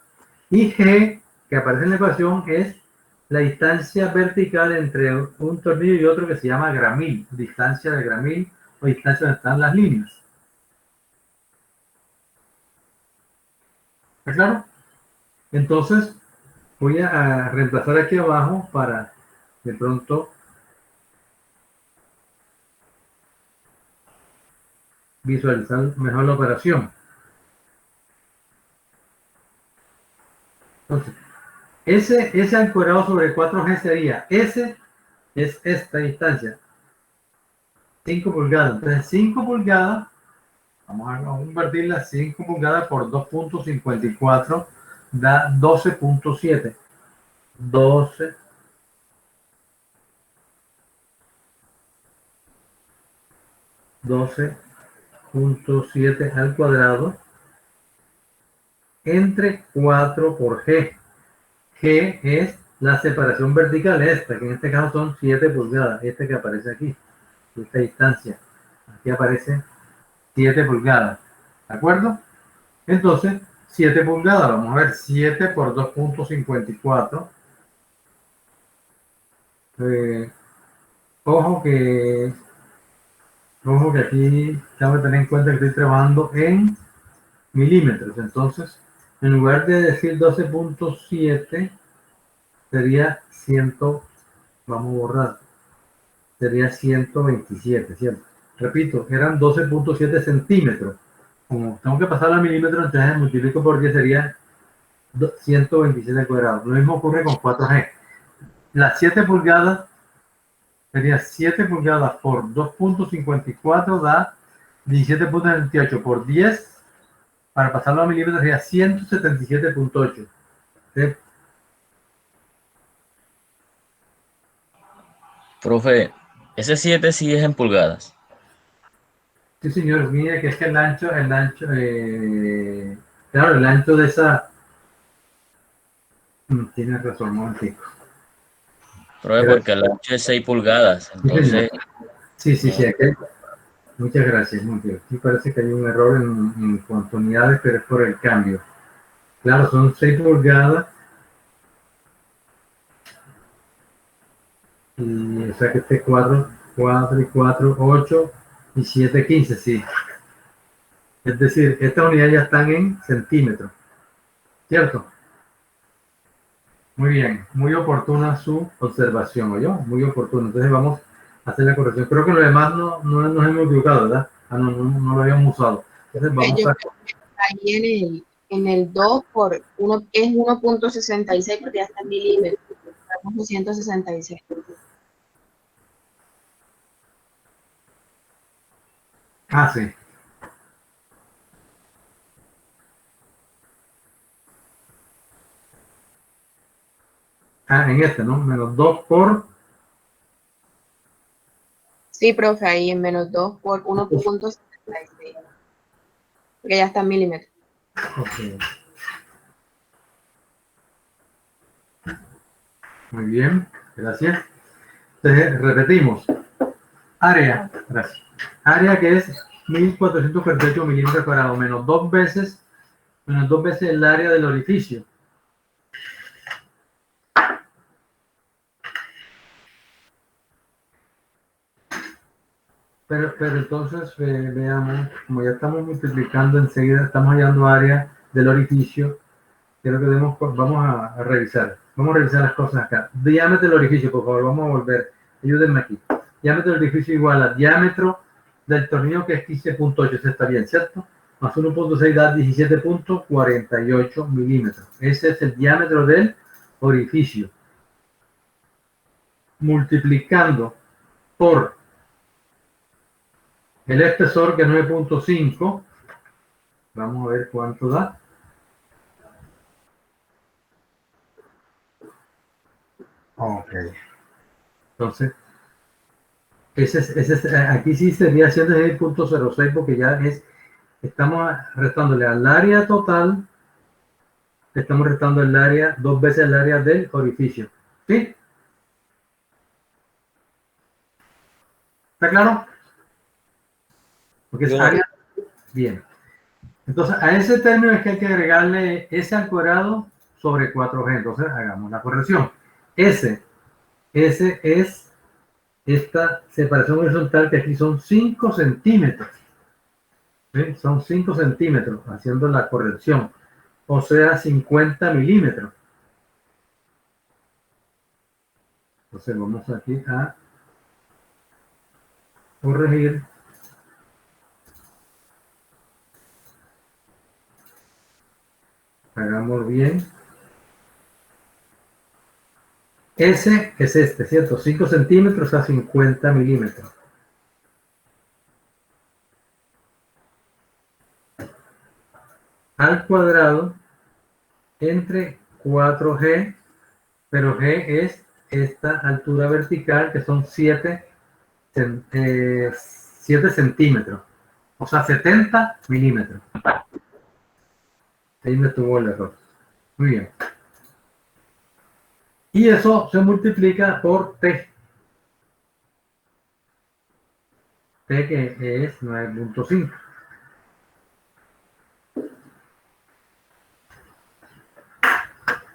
Y G, que aparece en la ecuación, es la distancia vertical entre un tornillo y otro, que se llama gramil, distancia de gramil o distancia donde están las líneas. ¿Está claro? Entonces, voy a reemplazar aquí abajo para de pronto visualizar mejor la operación. Entonces, ese ancorado sobre 4G sería, S es esta distancia, 5 pulgadas. Entonces, 5 pulgadas, vamos a convertirla 5 pulgadas por 2.54, da 12.7. 12.7 al cuadrado entre 4 por G. G es la separación vertical, esta, que en este caso son 7 pulgadas, este que aparece aquí, esta distancia. Aquí aparece 7 pulgadas, ¿de acuerdo? Entonces, 7 pulgadas, vamos a ver, 7 por 2.54. Ojo que aquí tengo que tener en cuenta que estoy trabajando en milímetros. Entonces, en lugar de decir 12.7, sería 100, vamos a borrar, sería 127, ¿cierto? Repito, eran 12.7 centímetros. Como tengo que pasar a milímetros, entonces multiplico por 10, sería 127 cuadrados. Lo mismo ocurre con 4G. Las 7 pulgadas sería 7 pulgadas por 2.54 da 17.28 por 10. Para pasarlo a milímetros sería 177.8. ¿Sí? Profe, ese 7 sí es en pulgadas. Sí, señor, mire que es que claro, el ancho de esa, tiene razón, un momentico. Profe, porque el ancho es 6 pulgadas, entonces... Sí, aquí, muchas gracias, muy bien. Sí, parece que hay un error en cuanto a unidades, pero es por el cambio. Claro, son 6 pulgadas. Y o sea que este 4 y 4, 8 y 7, 15, sí. Es decir, estas unidades ya están en centímetros, ¿cierto? Muy bien, muy oportuna su observación, ¿oyó? Muy oportuna. Entonces vamos a hacer la corrección. Creo que lo demás no nos hemos equivocado, ¿verdad? No lo habíamos usado. Entonces vamos a... Ahí en el 2 por 1 es 1.66 porque ya está en milímetros. Estamos en 166. Ah, sí. Ah, en este, ¿no? Menos 2 por... Sí, profe, ahí en menos 2 por 1.76. Porque ya está en milímetros. Ok. Muy bien, gracias. Entonces, repetimos. Área, gracias. Área que es 1448 milímetros cuadrados, menos dos veces el área del orificio. Pero entonces, veamos, como ya estamos multiplicando enseguida, estamos hallando área del orificio, quiero que vamos a revisar. Vamos a revisar las cosas acá. Diámetro del orificio, por favor, vamos a volver. Ayúdenme aquí. Diámetro del orificio igual a diámetro del tornillo, que es 15.8, eso está bien, ¿cierto? Más 1.6 da 17.48 milímetros. Ese es el diámetro del orificio. Multiplicando por el espesor, que es 9.5, vamos a ver cuánto da. Ok. Entonces, aquí sí sería 106.06, porque ya estamos restándole al área total, estamos restando el área, dos veces el área del orificio. ¿Sí? ¿Está claro? Porque es área. Bien. Entonces, a ese término es que hay que agregarle S al cuadrado sobre 4G. Entonces, hagamos la corrección. S es esta separación horizontal, que aquí son 5 centímetros. ¿Sí? Son 5 centímetros, haciendo la corrección. O sea, 50 milímetros. Entonces, vamos aquí a corregir. Hagamos bien. S es este, ¿cierto? 5 centímetros a 50 milímetros. Al cuadrado entre 4G, pero G es esta altura vertical, que son 7 centímetros, o sea, 70 milímetros. Ahí me tuvo el error. Muy bien. Y eso se multiplica por T. T, que es 9.5.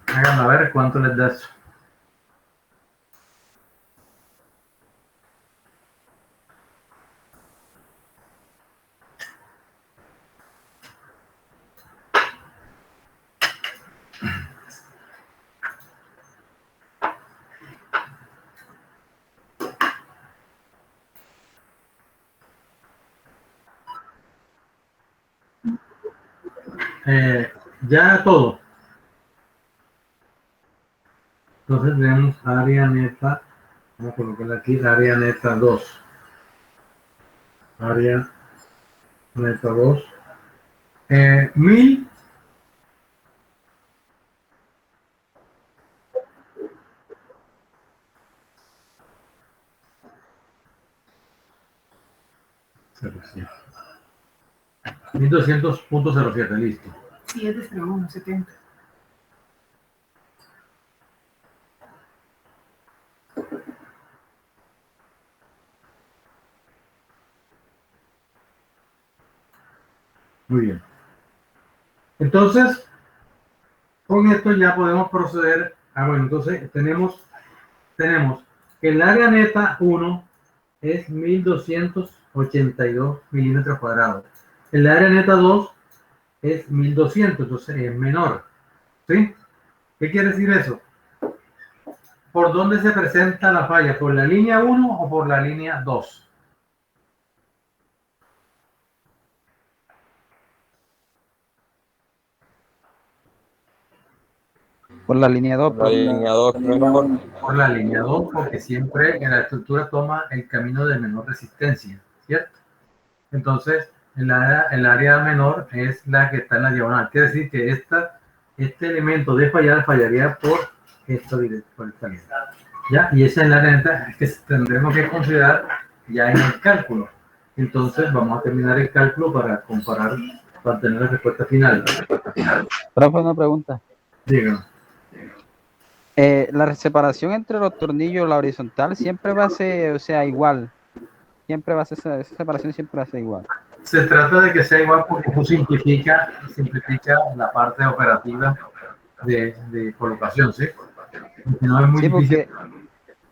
Háganme a ver cuánto les da eso. Ya todo. Entonces tenemos área neta. Vamos a colocar aquí área neta 2. Área neta 2. 1000. Cero, 1200.07, listo. 70170. Muy bien. Entonces, con esto ya podemos proceder. Bueno, entonces tenemos que el área neta 1 es 1282 milímetros cuadrados. El área neta 2 es 1200, entonces es menor. ¿Sí? ¿Qué quiere decir eso? ¿Por dónde se presenta la falla? ¿Por la línea 1 o por la línea 2? Por la línea 2. Por la línea 2, mejor. Por la línea 2, porque siempre en la estructura toma el camino de menor resistencia, ¿cierto? Entonces, el área menor es la que está en la diagonal. Quiere decir que este elemento de fallar fallaría por esta línea. ¿Ya? Y esa es la neta que tendremos que considerar ya en el cálculo. Entonces, vamos a terminar el cálculo para comparar, para tener la respuesta final. Profe, una pregunta. Dígame. La separación entre los tornillos, la horizontal, siempre va a ser, o sea, igual. Siempre va a ser, esa separación siempre va a ser igual. Se trata de que sea igual porque eso simplifica la parte operativa de colocación, ¿sí? Porque no es muy difícil. Porque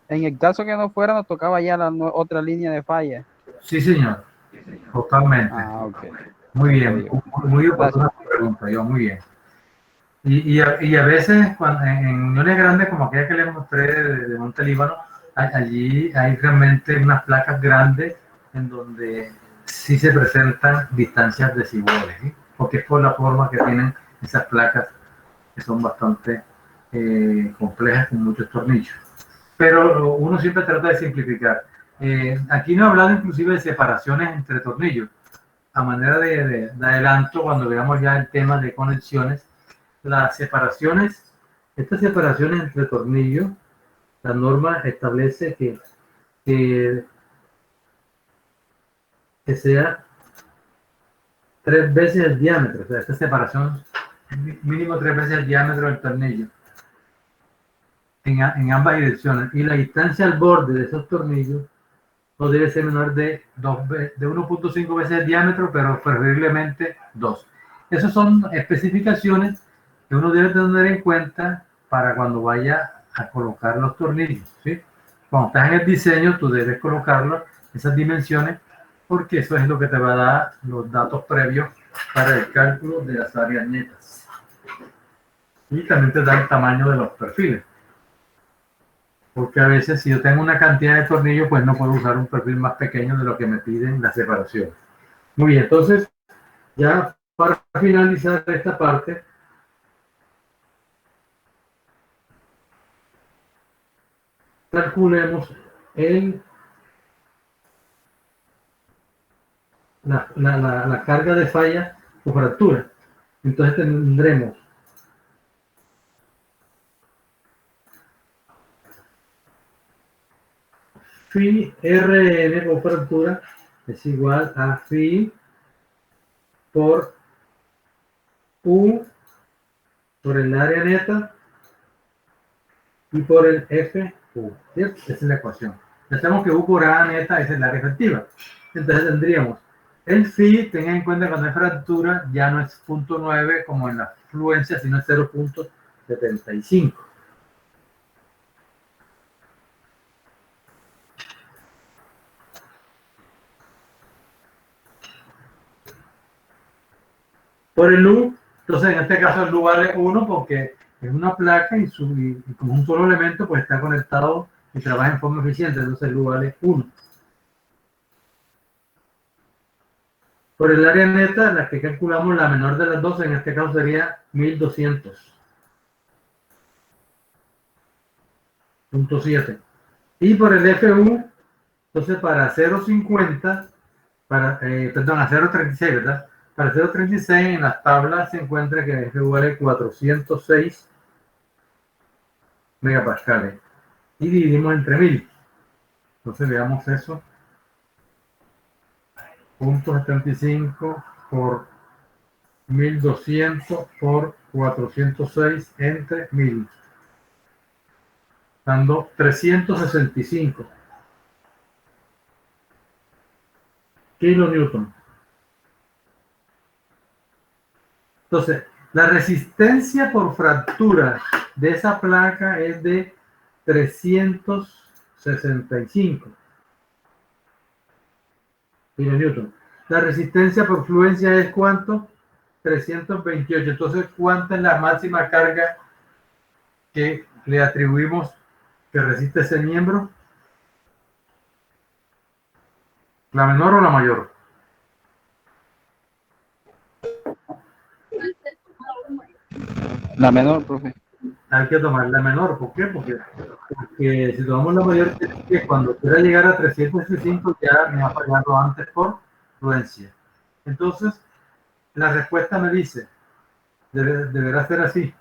en el caso que no fuera, nos tocaba ya la otra línea de falla. Sí, señor. Totalmente. Ok. Muy bien. Muy oportuna tu pregunta, yo, muy bien. Y a veces, cuando, en uniones grandes como aquella que les mostré de Monte Líbano, allí hay realmente unas placas grandes en donde sí se presentan distancias desiguales, ¿sí? Porque es por la forma que tienen esas placas, que son bastante complejas con muchos tornillos. Pero uno siempre trata de simplificar. Aquí no he hablado inclusive de separaciones entre tornillos. A manera de adelanto, cuando veamos ya el tema de conexiones, las separaciones, estas separaciones entre tornillos, la norma establece que sea 3 veces el diámetro, o sea, esta separación mínimo 3 veces el diámetro del tornillo en ambas direcciones, y la distancia al borde de esos tornillos no debe ser menor de 1.5 veces el diámetro, pero preferiblemente 2. Esas son especificaciones que uno debe tener en cuenta para cuando vaya a colocar los tornillos, ¿sí? Cuando estás en el diseño, tú debes colocarlo, esas dimensiones, porque eso es lo que te va a dar los datos previos para el cálculo de las áreas netas. Y también te da el tamaño de los perfiles. Porque a veces si yo tengo una cantidad de tornillos, pues no puedo usar un perfil más pequeño de lo que me piden la separación. Muy bien, entonces, ya para finalizar esta parte, calculemos la carga de falla o fractura. Entonces tendremos phi Rn o fractura es igual a phi por U por el área neta y por el FU, ¿cierto? Esa es la ecuación. Ya sabemos que U por A neta es el área efectiva. Entonces tendríamos el phi, tengan en cuenta que cuando es fractura ya no es 0.9 como en la fluencia, sino es 0.75. Por el U, entonces en este caso el U vale 1 porque es una placa y como un solo elemento pues está conectado y trabaja en forma eficiente, entonces el U vale 1. Por el área neta, la que calculamos, la menor de las dos, en este caso sería 1200.7. Y por el FU, entonces para 0.50, perdón, a 0.36, ¿verdad? Para 0.36 en las tablas se encuentra que el FU vale 406 megapascales. Y dividimos entre 1000. Entonces veamos eso. 0.75 por 1200 por 406 entre 1000, dando 365 kilonewton. Entonces, la resistencia por fractura de esa placa es de 365 kilonewton. La resistencia por fluencia es ¿cuánto? 328. Entonces, ¿cuánta es la máxima carga que le atribuimos que resiste ese miembro? ¿La menor o la mayor? La menor, profe. hay que tomar la menor. ¿Por qué? Porque si tomamos la mayor, que cuando quiera llegar a 365 ya me ha fallado antes por prudencia. Entonces, la respuesta me dice, deberá ser así.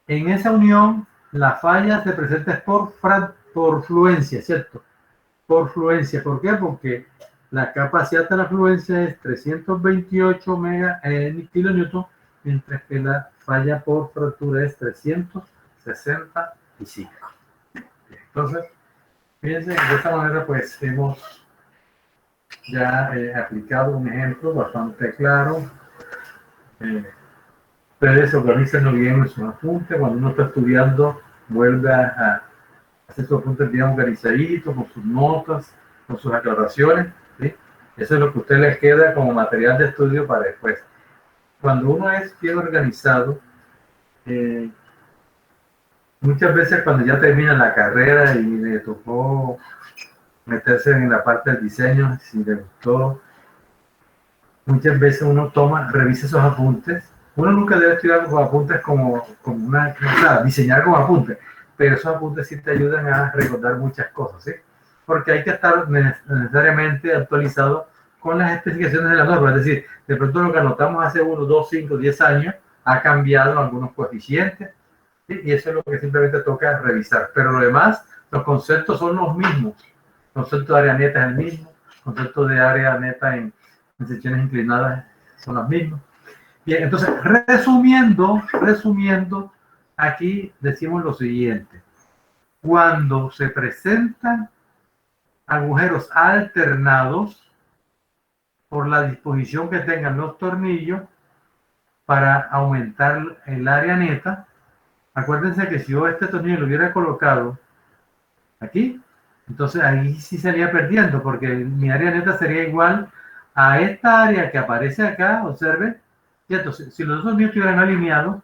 En esa unión, la falla se presenta por fluencia, ¿cierto? Por fluencia. ¿Por qué? Porque la capacidad de la fluencia es 328 kilonewton, mientras que la falla por fractura es 365. Entonces, fíjense, de esta manera pues hemos ya aplicado un ejemplo bastante claro. Ustedes organizan bien en sus apuntes. Cuando uno está estudiando, vuelve a hacer sus apuntes bien organizaditos, con sus notas, con sus aclaraciones. ¿Sí? Eso es lo que a usted les queda como material de estudio para después. Cuando uno es bien organizado, eh, muchas veces cuando ya termina la carrera y le tocó meterse en la parte del diseño, si le gustó, muchas veces uno revisa esos apuntes. Uno nunca debe estudiar con apuntes como una, o sea, diseñar como apuntes, pero esos apuntes sí te ayudan a recordar muchas cosas, ¿sí? Porque hay que estar necesariamente actualizado con las especificaciones de la norma, es decir, de pronto lo que anotamos hace 1, 2, 5, 10 años ha cambiado algunos coeficientes, ¿sí? Y eso es lo que simplemente toca revisar, pero lo demás, los conceptos son los mismos, el concepto de área neta es el mismo, el concepto de área neta en secciones inclinadas son las mismas. Bien, entonces, resumiendo, aquí decimos lo siguiente. Cuando se presentan agujeros alternados por la disposición que tengan los tornillos para aumentar el área neta, acuérdense que si yo este tornillo lo hubiera colocado aquí, entonces ahí sí salía perdiendo, porque mi área neta sería igual a esta área que aparece acá, observe, ¿cierto? Si los dos míos estuvieran alineados,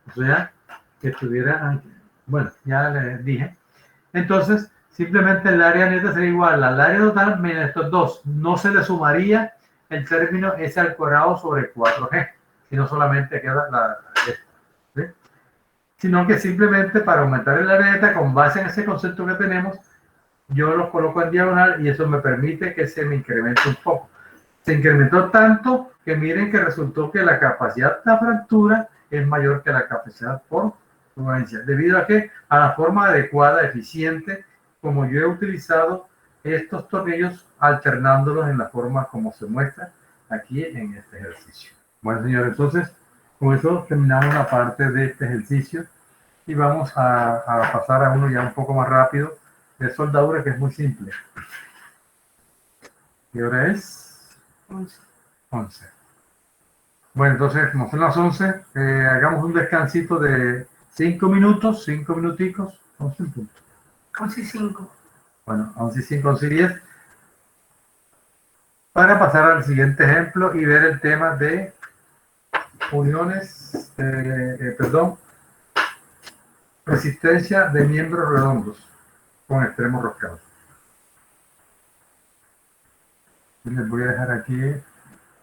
o sea, que estuvieran, bueno, ya les dije, entonces simplemente el área neta sería igual al área total menos estos dos, no se le sumaría el término S al cuadrado sobre 4G, sino solamente queda ¿sí? Sino que simplemente para aumentar el área neta, con base en ese concepto que tenemos, yo los coloco en diagonal y eso me permite que se me incremente un poco. Se incrementó tanto que miren que resultó que la capacidad de fractura es mayor que la capacidad por fluencia. ¿Debido a qué? A la forma adecuada, eficiente, como yo he utilizado estos tornillos alternándolos en la forma como se muestra aquí en este ejercicio. Bueno, señores, entonces con eso terminamos la parte de este ejercicio y vamos a pasar a uno ya un poco más rápido de soldadura, que es muy simple. ¿Qué hora es? 11. Bueno, entonces, como son las 11, hagamos un descansito de 5 minutos, 5 minuticos, 11 en punto. 11:05. Bueno, 11:05, 11:10, para pasar al siguiente ejemplo y ver el tema de uniones, resistencia de miembros redondos con extremos roscados. Les voy a dejar aquí,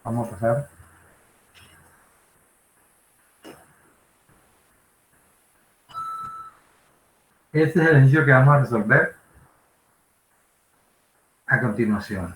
vamos a pasar. Este es el ejercicio que vamos a resolver a continuación.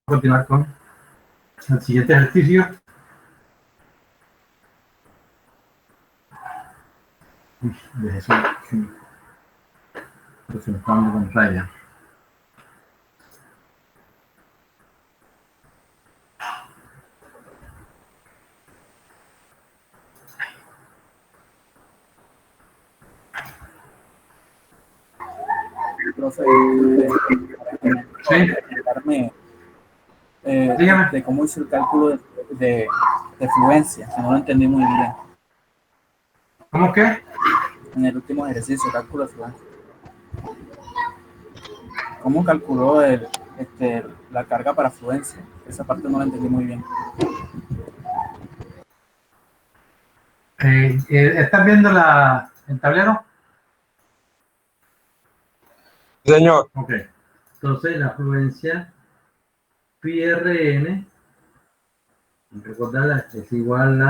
continuar con el siguiente ejercicio. Uy, de eso, sí. Presentando pantalla. Profe, Sí, explicarme dígame. de cómo hizo el cálculo de fluencia, que no lo entendí muy bien. ¿Cómo que? En el último ejercicio, cálculo de fluencia. ¿Cómo calculó la carga para fluencia? Esa parte no la entendí muy bien. ¿Están viendo el tablero? Señor, Ok. Entonces, la fluencia pi Rn, recordarla, es igual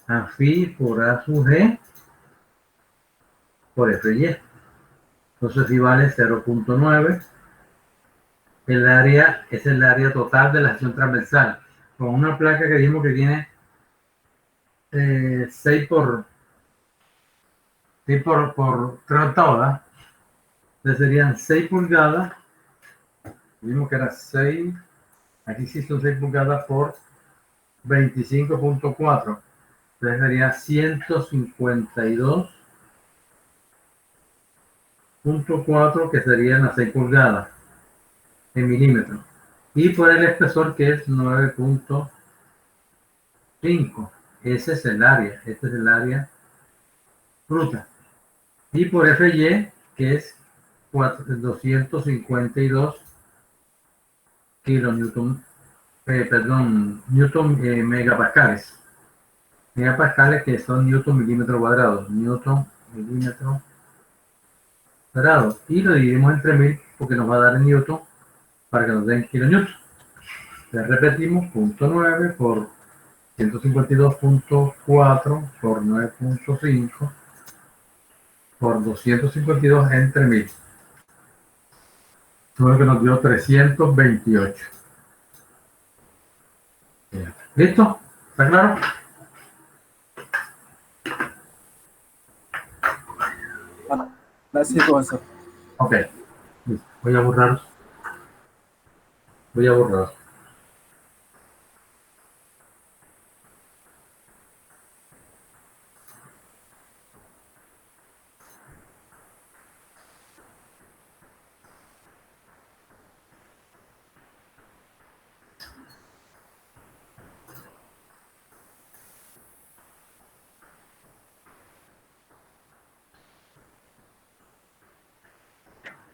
a phi por A sub G por Fy. Entonces, si vale 0.9. El área es el área total de la sección transversal. Con una placa que dijimos que tiene 6 por 3 octavos, ¿verdad? Entonces serían 6 pulgadas. Vimos que era 6. Aquí sí son 6 pulgadas por 25.4. Entonces sería 152.4, que serían las 6 pulgadas en milímetros. Y por el espesor, que es 9.5. Ese es el área. Este es el área bruta. Y por Fy, que es 252 kilonewton, newton megapascales. Megapascales, que son newton milímetro cuadrado. Newton milímetro cuadrado. Y lo dividimos entre 1000 porque nos va a dar en newton para que nos den kilonewton. Le repetimos, 0.9 por 152.4 por 9.5 por 252 entre 1000. Eso es lo que nos dio 328. ¿Listo? ¿Está claro? Gracias, profesor. Ok. Listo. Voy a borrar. Voy a borrar.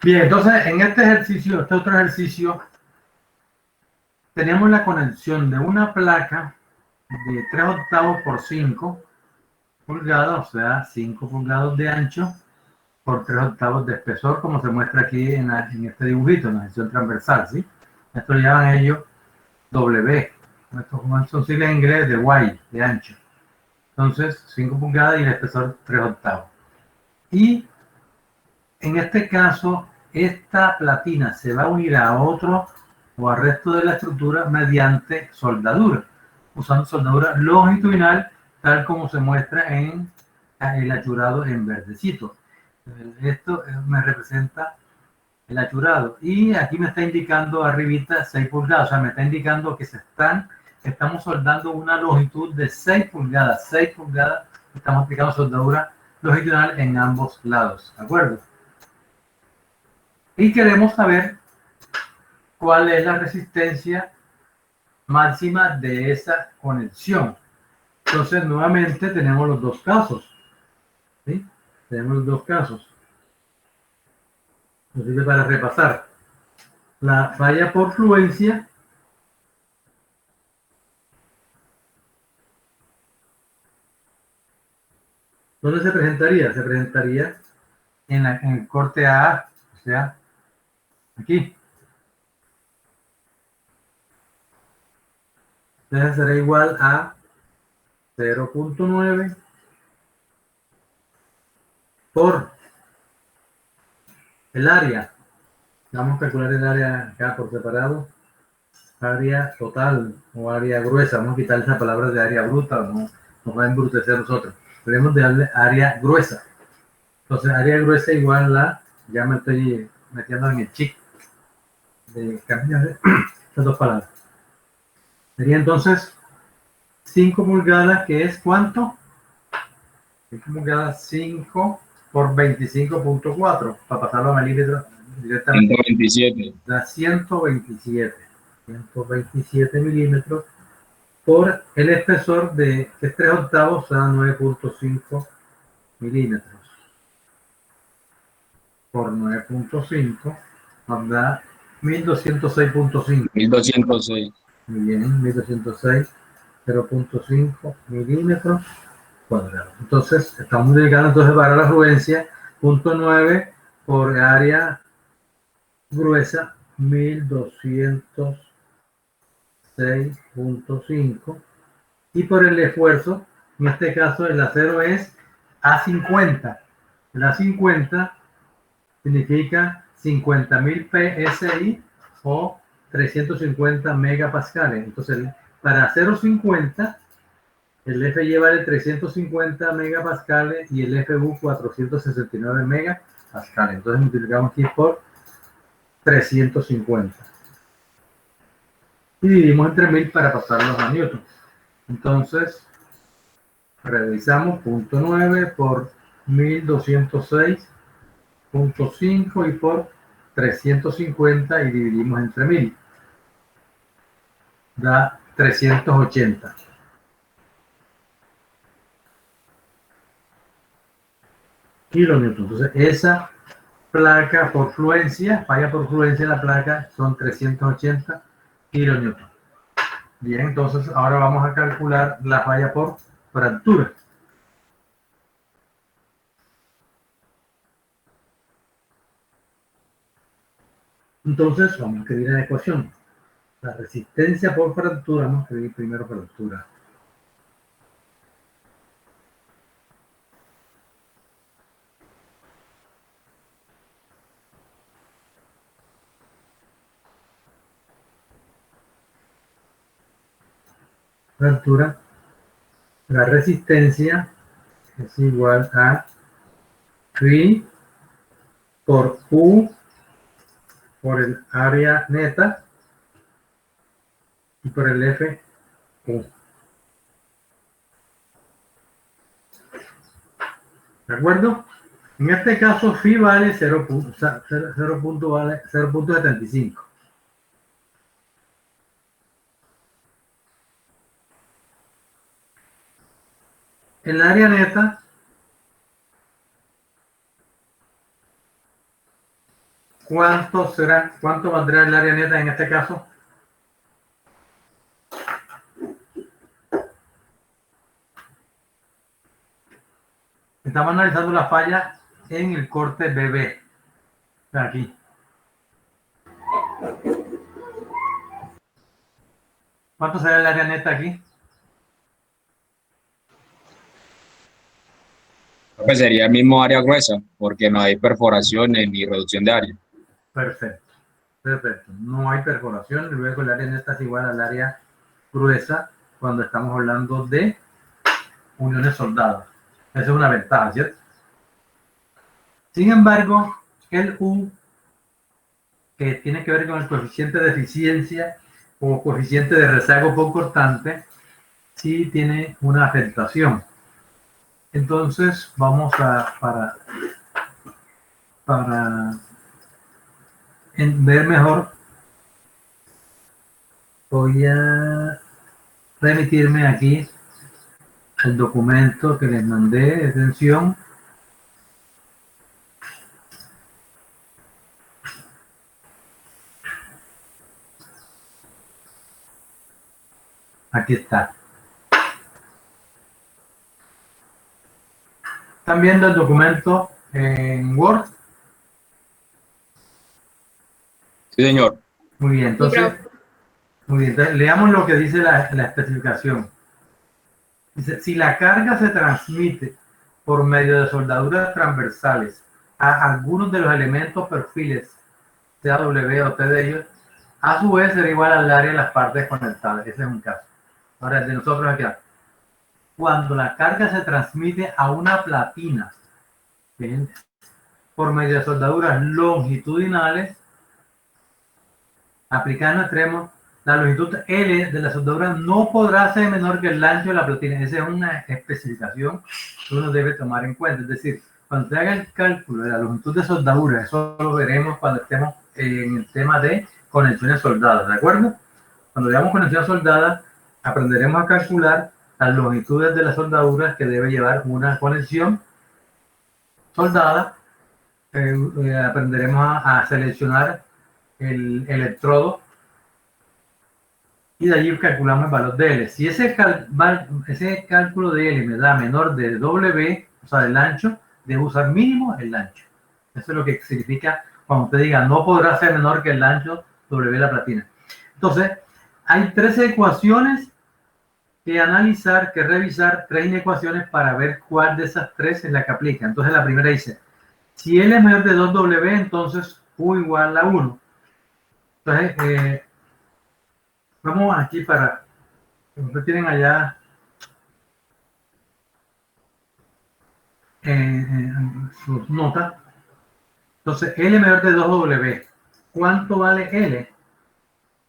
Bien, entonces en este ejercicio, este otro ejercicio, tenemos la conexión de una placa de 3 octavos por 5 pulgadas, o sea, 5 pulgadas de ancho por 3 octavos de espesor, como se muestra aquí en este dibujito, en la sección transversal, ¿sí? Esto lo llaman ellos W. Estos son siglas en inglés de wide, de ancho. Entonces, 5 pulgadas y el espesor 3 octavos. Y en este caso, esta platina se va a unir a otro o al resto de la estructura mediante soldadura, usando soldadura longitudinal, tal como se muestra en el achurado en verdecito. Esto me representa el achurado. Y aquí me está indicando arribita 6 pulgadas, o sea, me está indicando que estamos soldando una longitud de 6 pulgadas. 6 pulgadas, estamos aplicando soldadura longitudinal en ambos lados, ¿de acuerdo? Y queremos saber cuál es la resistencia máxima de esa conexión. Entonces, nuevamente tenemos los dos casos. ¿Sí? Tenemos los dos casos. Nos sirve para repasar. La falla por fluencia ¿dónde se presentaría? Se presentaría en el corte A, o sea, aquí. Entonces será igual a 0.9 por el área. Vamos a calcular el área acá por separado. área total o área gruesa. Vamos a quitar esa palabra de área bruta, no nos va a embrutecer a nosotros. Debemos de darle área gruesa. Entonces, área gruesa igual a, ya me estoy metiendo en el chip de cambiar estas dos palabras. Sería entonces 5 pulgadas, que es ¿cuánto? 5 pulgadas, 5 por 25.4, para pasarlo a milímetros directamente. 127. Da 127 milímetros por el espesor de, que es 3 octavos, da 9.5 milímetros. Por 9.5 nos da 1206.5. 1206. Muy bien, 1206, 0.5 milímetros cuadrados. Entonces, estamos llegando entonces para la afluencia, 0.9 por área gruesa, 1206.5. Y por el esfuerzo, en este caso el acero es A50. El A50 significa 50.000 PSI o 350 megapascales. Entonces, para 0.50, el F vale 350 megapascales y el FU 469 megapascales. Entonces, multiplicamos aquí por 350. Y dividimos entre 1000 para pasarlos a Newton. Entonces, revisamos 0.9 por 1206.5 y por 350 y dividimos entre 1000. Da 380. Kilonewton. Entonces, esa placa por fluencia, falla por fluencia de la placa son 380 kilonewton. Bien, entonces ahora vamos a calcular la falla por fractura. Entonces, vamos a escribir la ecuación. La resistencia por fractura, vamos a escribir primero fractura. Fractura, la resistencia es igual a Q por Q por el área neta y por el F Q. ¿De acuerdo? En este caso, phi vale 0.75. El área neta, ¿cuánto será? ¿Cuánto valdrá el área neta en este caso? Estamos analizando la falla en el corte BB. Aquí. ¿Cuánto será el área neta aquí? Pues sería el mismo área gruesa, porque no hay perforaciones ni reducción de área. Perfecto. Perfecto. No hay perforación. Luego el área neta es igual al área gruesa cuando estamos hablando de uniones soldadas. Esa es una ventaja, ¿cierto? Sin embargo, el U, que tiene que ver con el coeficiente de eficiencia o coeficiente de rezago por cortante, sí tiene una afectación. Entonces, vamos a, para ver mejor, voy a remitirme aquí al documento que les mandé, atención. Aquí está. ¿Están viendo el documento en Word? Sí, señor. Muy bien, entonces, leamos lo que dice la especificación. Dice, si la carga se transmite por medio de soldaduras transversales a algunos de los elementos perfiles, sea W o T de ellos, A su vez será igual al área de las partes conectadas. Ese es un caso. Ahora, el de nosotros aquí. Cuando la carga se transmite a una platina, ¿bien?, por medio de soldaduras longitudinales, aplicadas en el extremo, la longitud L de la soldadura no podrá ser menor que el ancho de la platina. Esa es una especificación que uno debe tomar en cuenta. Es decir, cuando se haga el cálculo de la longitud de soldadura, eso lo veremos cuando estemos en el tema de conexiones soldadas, ¿de acuerdo? Cuando veamos conexión soldada, aprenderemos a calcular las longitudes de las soldaduras que debe llevar una conexión soldada. Aprenderemos a seleccionar el electrodo y de allí calculamos el valor de L. Si ese cálculo de L me da menor de W, o sea, del ancho, debo usar mínimo el ancho. Eso es lo que significa cuando usted diga no podrá ser menor que el ancho W de la platina. Entonces, hay 13 ecuaciones que analizar, que revisar, 3 inecuaciones para ver cuál de esas 3 es la que aplica. Entonces, la primera dice, si L es mayor de 2W, entonces U igual a 1. Entonces, vamos aquí para, ustedes tienen allá sus notas. Entonces, L mayor de 2W. ¿Cuánto vale L?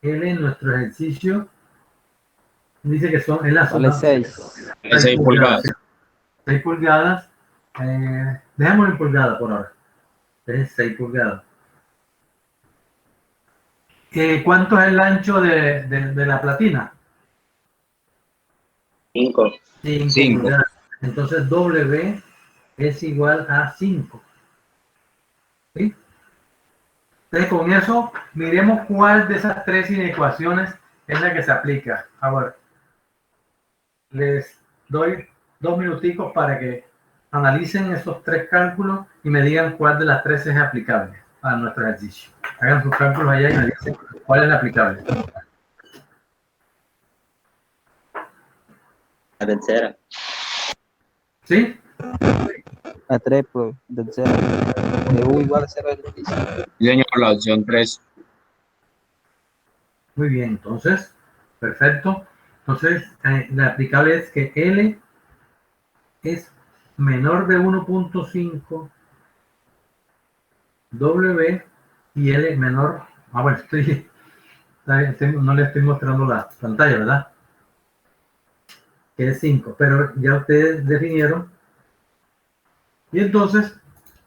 L en nuestro ejercicio dice que son en la Vale 6. 6 pulgadas. 6 pulgadas. Dejémoslo en pulgadas por ahora. Es 6 pulgadas. ¿Cuánto es el ancho de la platina? 5. 5 pulgadas. Entonces W es igual a 5. ¿Sí? Entonces con eso miremos cuál de esas 3 inecuaciones es la que se aplica. Ahora, les doy 2 minuticos para que analicen esos 3 cálculos y me digan cuál de las 3 es aplicable a nuestro ejercicio. Hagan sus cálculos allá y me dicen cuál es la aplicable. La tercera. ¿Sí? A 3 pues, de 0. De U igual a 0 es difícil. Sí, señor, la opción 3. Muy bien, entonces, perfecto. Entonces, la aplicable es que L es menor de 1.5 W y L menor. Bueno, no le estoy mostrando la pantalla, ¿verdad? Que es 5, pero ya ustedes definieron. Y entonces,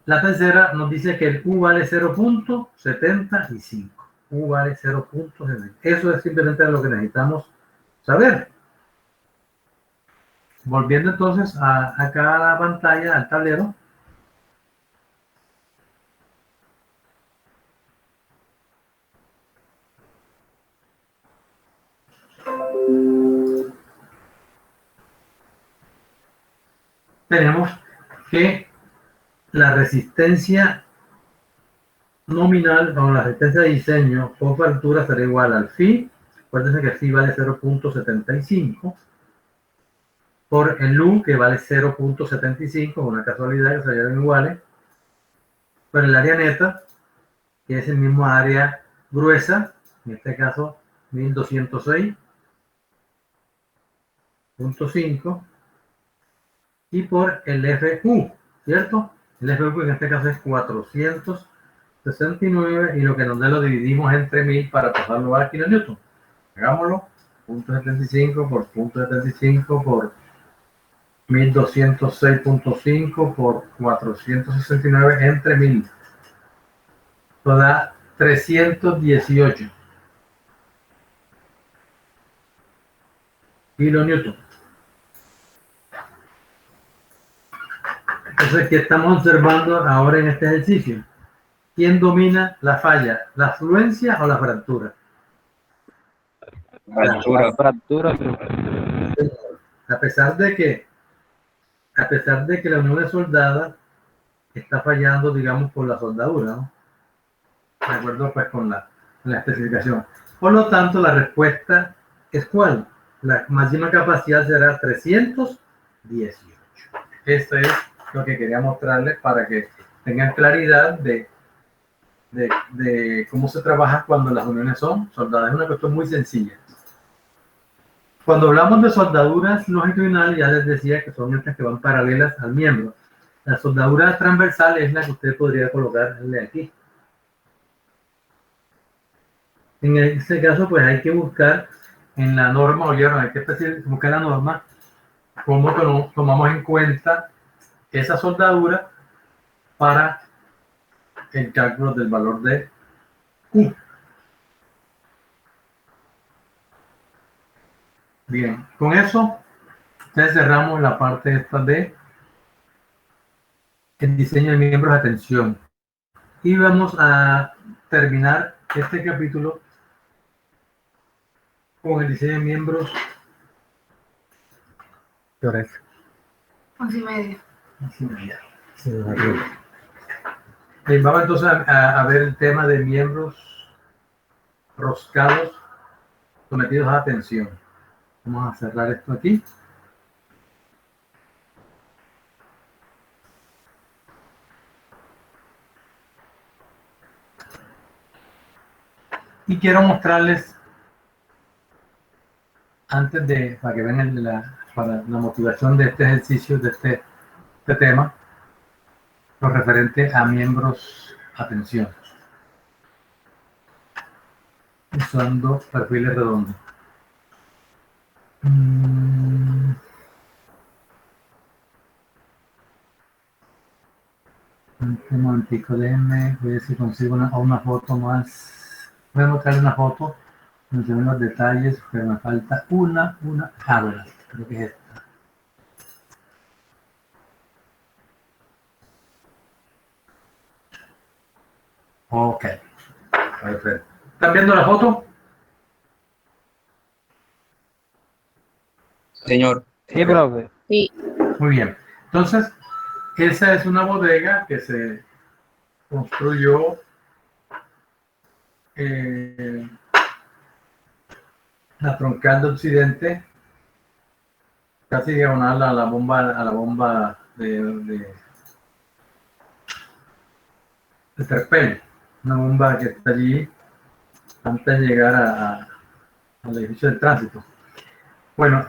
la tercera nos dice que el U vale 0.75. U vale 0.75. Eso es simplemente lo que necesitamos saber. Volviendo entonces acá a la pantalla, al tablero. Tenemos que la resistencia nominal o la resistencia de diseño por factura será igual al phi. Acuérdense que phi vale 0.75 por el U, que vale 0.75, una casualidad que se salieron iguales, por el área neta, que es el mismo área gruesa, en este caso 1206.5, y por el FU, ¿cierto? El FU en este caso es 469 y lo que nos da lo dividimos entre 1000 para pasarlo a kilonewton. Hagámoslo, 0.75 por 0.75 por 1206.5 por 469 entre 1000. Esto da 318 kilonewton. Entonces, ¿qué estamos observando ahora en este ejercicio? ¿Quién domina la falla? ¿La fluencia o la fractura? Fractura. Fractura. A pesar de que la unión de soldada está fallando, digamos, por la soldadura, ¿no? De acuerdo pues con la especificación. Por lo tanto, la respuesta es ¿cuál? La máxima capacidad será 318. Esto es lo que quería mostrarles para que tengan claridad de de cómo se trabaja cuando las uniones son soldadas. Es una cuestión muy sencilla. Cuando hablamos de soldaduras longitudinales, ya les decía que son estas que van paralelas al miembro. La soldadura transversal es la que usted podría colocarle aquí. En este caso, pues hay que buscar en la norma, oyeron, hay que buscar la norma cómo tomamos en cuenta esa soldadura para el cálculo del valor de Q. Bien, con eso ya cerramos la parte esta de el diseño de miembros de atención. Y vamos a terminar este capítulo con el diseño de miembros. ¿Qué hora es? 11:30. 11:30. Vamos entonces a ver el tema de miembros roscados sometidos a atención. Vamos a cerrar esto aquí. Y quiero mostrarles, antes de, para que vean para la motivación de este ejercicio, de este tema, lo referente a miembros atención, usando perfiles redondos. Un momentico, déjenme ver si consigo una foto más. Voy a mostrarle una foto donde se ven los detalles, pero me falta una tabla. Creo que es esta. Ok. Perfecto. ¿Están viendo la foto? Señor. Sí, profe. Sí. Muy bien. Entonces, esa es una bodega que se construyó la troncal de Occidente, casi diagonal a la bomba de Terpel, una bomba que está allí antes de llegar al edificio del tránsito. Bueno,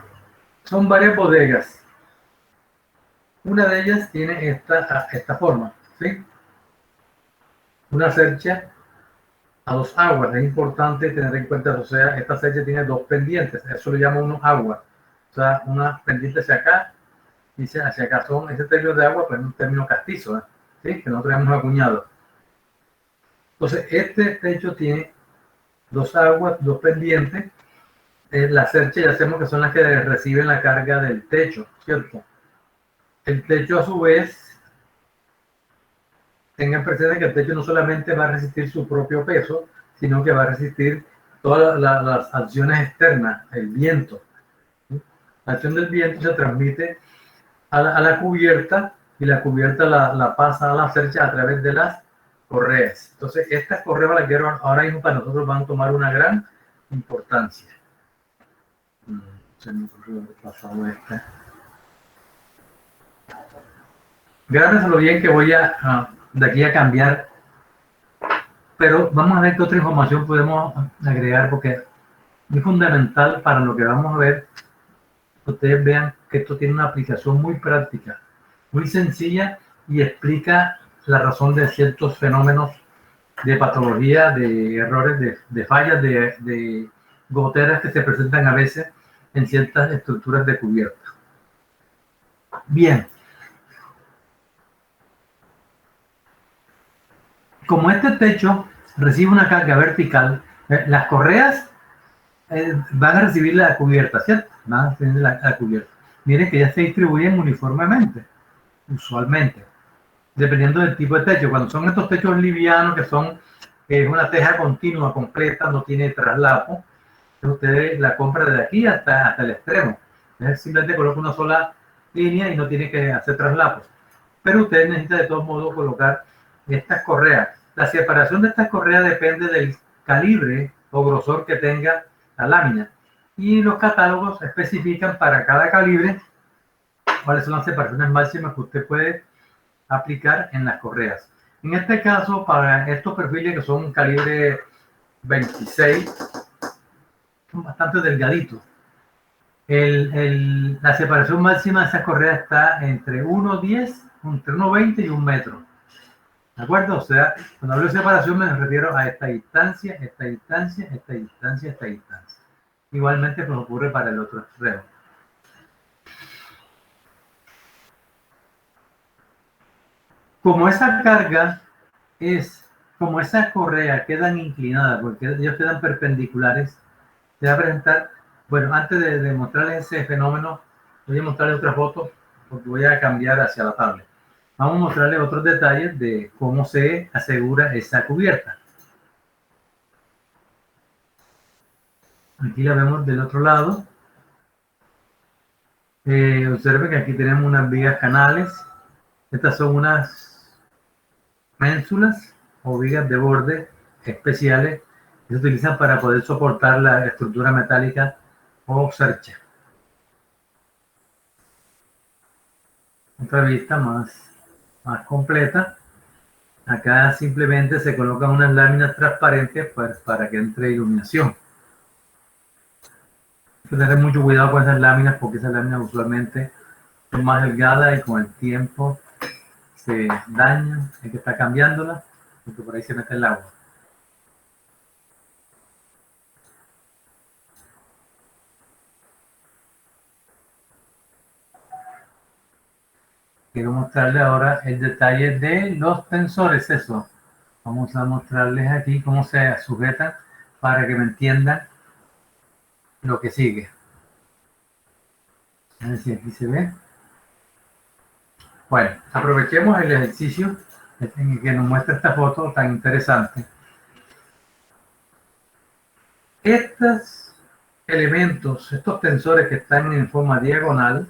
son varias bodegas. Una de ellas tiene esta forma, ¿sí? Una cercha a dos aguas. Es importante tener en cuenta, o sea, esta cercha tiene dos pendientes, eso le llama uno agua. O sea, una pendiente hacia acá y hacia acá. Ese término de agua, pues es un término castizo, ¿sí? Que nosotros hemos acuñado. Entonces, este techo tiene dos aguas, dos pendientes. La cercha ya sabemos que son las que reciben la carga del techo, ¿cierto? El techo, a su vez, tengan presente que el techo no solamente va a resistir su propio peso, sino que va a resistir todas las acciones externas, el viento. La acción del viento se transmite a la cubierta y la cubierta la pasa a la cercha a través de las correas. Entonces, estas correas las que ahora mismo para nosotros van a tomar una gran importancia. Se me ocurrió haber pasado esta. Grábense lo bien que voy de aquí a cambiar, pero vamos a ver qué otra información podemos agregar, porque es fundamental para lo que vamos a ver. Ustedes vean que esto tiene una aplicación muy práctica, muy sencilla, y explica la razón de ciertos fenómenos de patología, de errores, de fallas, de goteras que se presentan a veces en ciertas estructuras de cubierta. Bien. Como este techo recibe una carga vertical, las correas van a recibir la cubierta, ¿cierto? Van a recibir la cubierta. Miren que ya se distribuyen uniformemente, usualmente, dependiendo del tipo de techo. Cuando son estos techos livianos, que son una teja continua, completa, no tiene traslapo, ustedes la compran desde aquí hasta el extremo. Simplemente coloca una sola línea y no tiene que hacer traslapos. Pero ustedes necesitan de todos modos colocar estas correas. La separación de estas correas depende del calibre o grosor que tenga la lámina. Y los catálogos especifican para cada calibre cuáles son las separaciones máximas que usted puede aplicar en las correas. En este caso, para estos perfiles que son calibre 26, son bastante delgaditos. La separación máxima de esa correa está entre 1,10, entre 1,20 y 1 metro. ¿De acuerdo? O sea, cuando hablo de separación me refiero a esta distancia, esta distancia, esta distancia, esta distancia. Igualmente pues ocurre para el otro extremo. Como esa carga como esa correa quedan inclinadas, porque ellos quedan perpendiculares, se va a presentar, bueno, antes de mostrarles ese fenómeno, voy a mostrarles otra foto, porque voy a cambiar hacia la tablet. Vamos a mostrarles otros detalles de cómo se asegura esa cubierta. Aquí la vemos del otro lado. Observen que aquí tenemos unas vigas canales. Estas son unas ménsulas o vigas de borde especiales que se utilizan para poder soportar la estructura metálica o cercha. Otra vista más completa. Acá simplemente se colocan unas láminas transparentes para que entre iluminación. Hay que tener mucho cuidado con esas láminas porque esas láminas usualmente son más delgadas y con el tiempo se dañan. Hay que estar cambiándolas porque por ahí se mete el agua. Quiero mostrarles ahora el detalle de los tensores, eso. Vamos a mostrarles aquí cómo se sujetan para que me entiendan lo que sigue. A ver si aquí se ve. Bueno, aprovechemos el ejercicio en el que nos muestra esta foto tan interesante. Estos elementos, estos tensores que están en forma diagonal,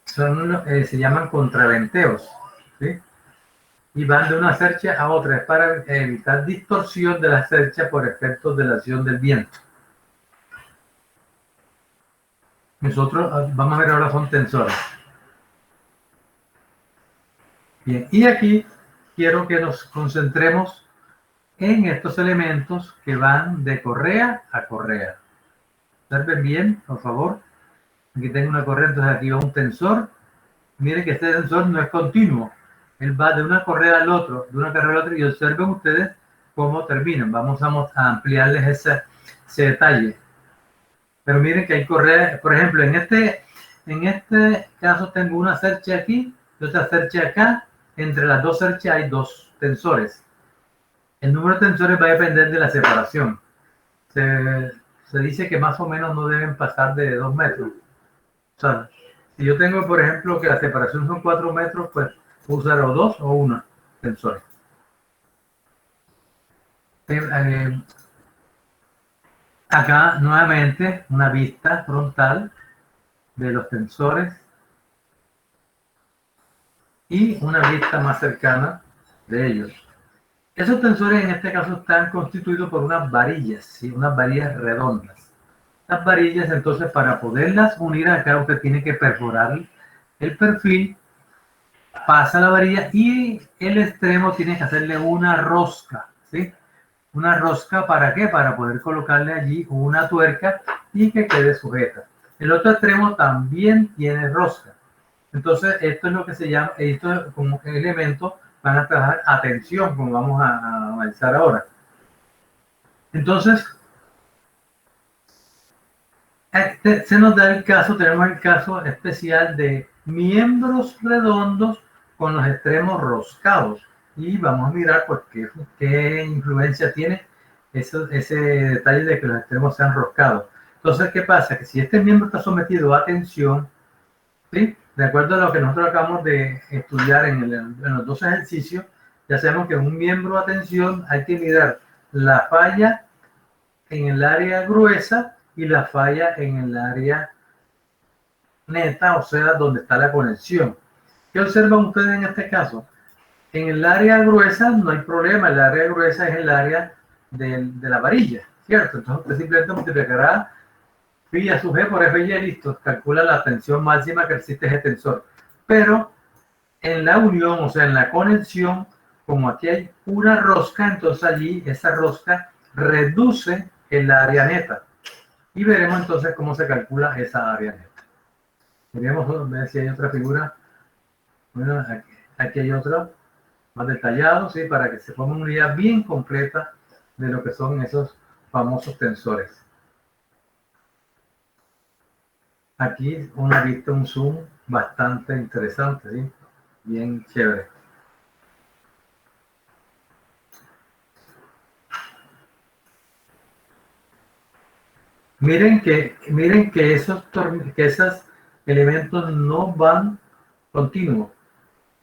se llaman contraventeos, ¿sí? Y van de una cercha a otra. Es para evitar distorsión de la cercha por efectos de la acción del viento. Nosotros vamos a ver ahora son tensores. Bien, y aquí quiero que nos concentremos en estos elementos que van de correa a correa. Observen bien, por favor. Aquí tengo una correa, entonces aquí va un tensor. Miren que este tensor no es continuo. Él va de una correa al otro, de una carrera al otro, y observen ustedes cómo terminan. Vamos a ampliarles ese detalle. Pero miren que hay correas, por ejemplo, en este caso tengo una cercha aquí y otra cercha acá. Entre las dos cerchas hay dos tensores. El número de tensores va a depender de la separación. Se dice que más o menos no deben pasar de 2 metros. O sea, si yo tengo, por ejemplo, que la separación son 4 metros, pues puedo usar o 2 o 1 tensores. Acá nuevamente una vista frontal de los tensores y una vista más cercana de ellos. Esos tensores en este caso están constituidos por unas varillas, ¿sí? Unas varillas redondas. Las varillas, entonces, para poderlas unir acá, usted tiene que perforar el perfil, pasa la varilla y el extremo tiene que hacerle una rosca, ¿sí? Una rosca, ¿para qué? Para poder colocarle allí una tuerca y que quede sujeta. El otro extremo también tiene rosca. Entonces, esto es lo que se llama, esto como elementos van a trabajar a tensión, como vamos a analizar ahora. Entonces, se nos da el caso, tenemos el caso especial de miembros redondos con los extremos roscados. Y vamos a mirar por qué influencia tiene ese detalle de que los extremos sean roscados. Entonces, ¿qué pasa? Que si este miembro está sometido a tensión, ¿sí? De acuerdo a lo que nosotros acabamos de estudiar en los dos ejercicios, ya sabemos que en un miembro a tensión hay que mirar la falla en el área gruesa y la falla en el área neta, o sea, donde está la conexión. ¿Qué observan ustedes en este caso? En el área gruesa no hay problema, el área gruesa es el área de la varilla, ¿cierto? Entonces usted simplemente multiplicará phi a sub g por f y listo, calcula la tensión máxima que existe ese tensor. Pero en la unión, o sea, en la conexión, como aquí hay una rosca, entonces allí esa rosca reduce el área neta. Y veremos entonces cómo se calcula esa área neta. Veremos ver si hay otra figura. Bueno, aquí hay otra más detallado, ¿sí? Para que se ponga una idea bien completa de lo que son esos famosos tensores. Aquí una vista, un zoom bastante interesante, ¿sí? Bien chévere. Miren que esos elementos no van continuos,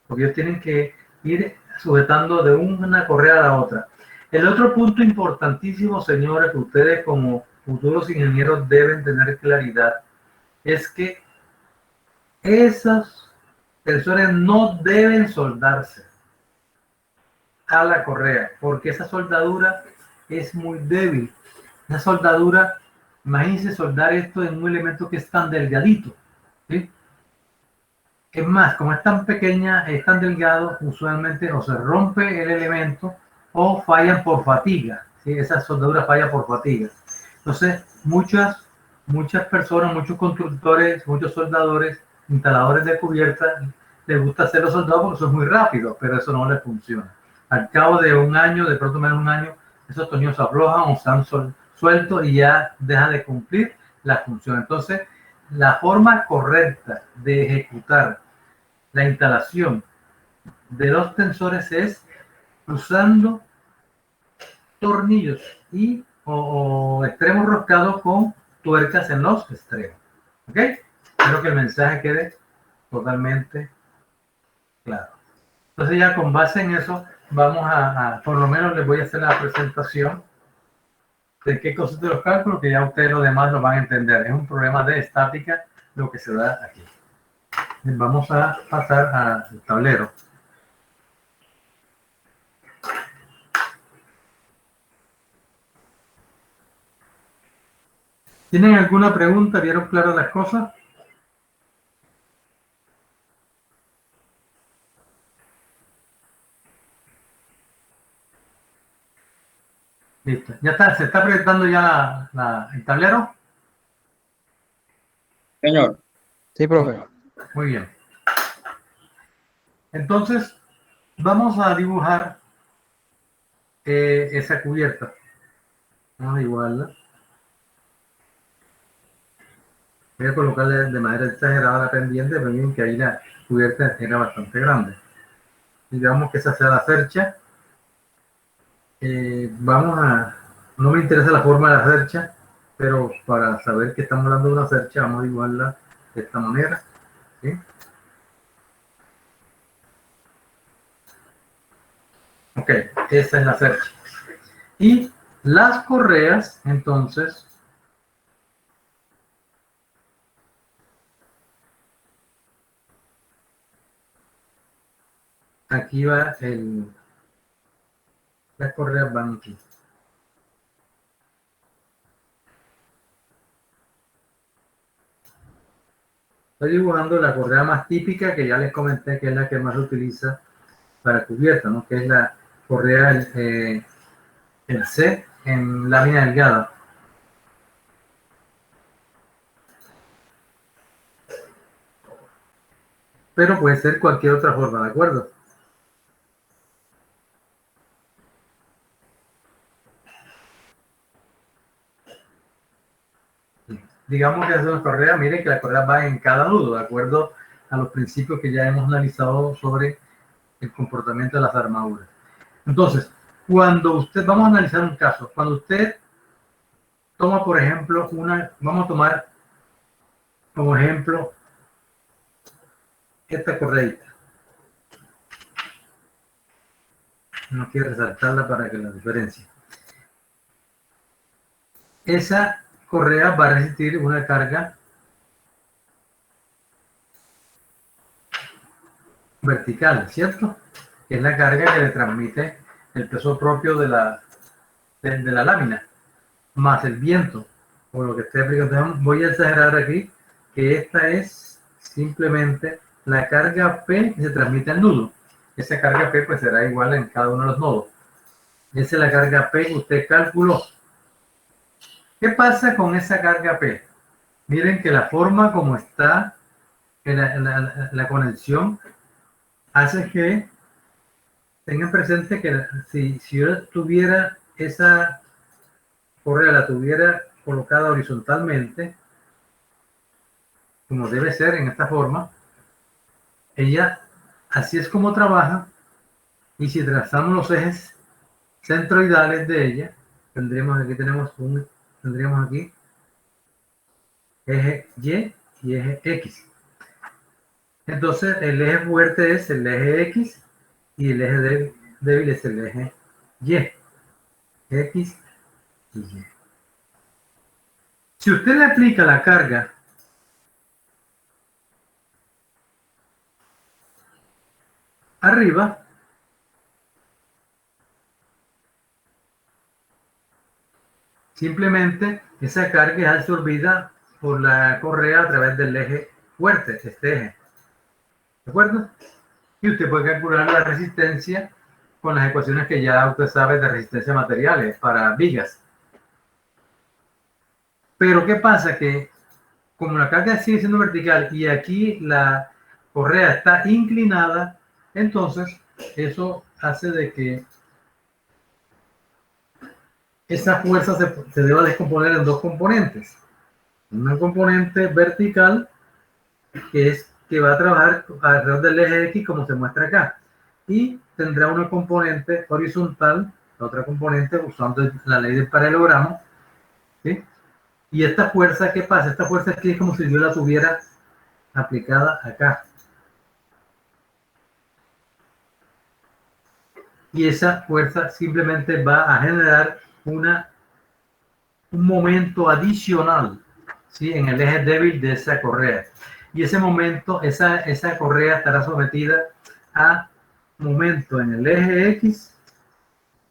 porque ellos tienen que ir sujetando de una correa a la otra. El otro punto importantísimo, señores, que ustedes como futuros ingenieros deben tener claridad, es que esos tensores no deben soldarse a la correa, porque esa soldadura es muy débil. Esa soldadura, imagínense soldar esto en un elemento que es tan delgadito, ¿sí? Es más, como es tan pequeña, es tan delgado, usualmente o se rompe el elemento o fallan por fatiga, ¿sí? Esa soldadura falla por fatiga. Entonces, muchas personas, muchos constructores, muchos soldadores, instaladores de cubierta, les gusta hacer los soldados porque eso es muy rápido, pero eso no les funciona. Al cabo de un año, de pronto menos de un año, esos tornillos se aflojan o están sueltos y ya deja de cumplir la función. Entonces, la forma correcta de ejecutar la instalación de los tensores es usando tornillos y o extremos roscados con tuercas en los extremos. ¿Ok? Espero que el mensaje quede totalmente claro. Entonces ya con base en eso vamos por lo menos les voy a hacer la presentación de qué cosas de los cálculos, que ya ustedes lo demás lo van a entender. Es un problema de estática lo que se da aquí. Vamos a pasar al tablero. ¿Tienen alguna pregunta? ¿Vieron claras las cosas? Listo. Ya está, se está proyectando ya el tablero. Señor. Sí, profe. Muy bien. Entonces, vamos a dibujar esa cubierta. Vamos a dibujarla. Voy a colocarle de manera exagerada la pendiente, pero miren que ahí la cubierta era bastante grande. Digamos que esa sea la cercha. No me interesa la forma de la cercha, pero para saber que estamos hablando de una cercha, vamos a dibujarla de esta manera. ¿Sí? Ok, esa es la cercha. Y las correas, entonces, aquí va las correas van aquí. Estoy dibujando la correa más típica que ya les comenté que es la que más se utiliza para cubierta, ¿no? Que es la correa el C en lámina delgada. Pero puede ser cualquier otra forma, ¿de acuerdo? Digamos que es una correa, miren que la correa va en cada nudo, de acuerdo a los principios que ya hemos analizado sobre el comportamiento de las armaduras. Entonces, vamos a analizar un caso, cuando usted toma, por ejemplo, vamos a tomar como ejemplo esta correita. No quiero resaltarla para que la diferencie. Esa correa va a resistir una carga vertical, ¿cierto? Que es la carga que le transmite el peso propio de la lámina, más el viento, por lo que estoy explicando. Voy a exagerar aquí que esta es simplemente la carga P que se transmite al nudo. esa carga P pues será igual en cada uno de los nodos. Esa es la carga P que usted calculó. ¿Qué pasa con esa carga P? Miren que la forma como está la conexión hace que tengan presente que si yo tuviera esa correa, la tuviera colocada horizontalmente, como debe ser en esta forma, ella así es como trabaja, y si trazamos los ejes centroidales de ella, tendríamos aquí eje Y y eje X. Entonces el eje fuerte es el eje X y el eje débil es el eje Y. X y Y. Si usted le aplica la carga arriba, simplemente esa carga es absorbida por la correa a través del eje fuerte, este eje. ¿De acuerdo? Y usted puede calcular la resistencia con las ecuaciones que ya usted sabe de resistencia a materiales para vigas. Pero ¿qué pasa? Que como la carga sigue siendo vertical y aquí la correa está inclinada, entonces eso hace de que esa fuerza se deba descomponer en dos componentes. Una componente vertical que va a trabajar alrededor del eje X como se muestra acá, y tendrá una componente horizontal, la otra componente usando la ley del paralelogramo, ¿sí? Y esta fuerza, ¿qué pasa? Esta fuerza aquí es como si yo la tuviera aplicada acá. Y esa fuerza simplemente va a generar un momento adicional, ¿sí? En el eje débil de esa correa. Y ese momento, esa correa estará sometida a momento en el eje X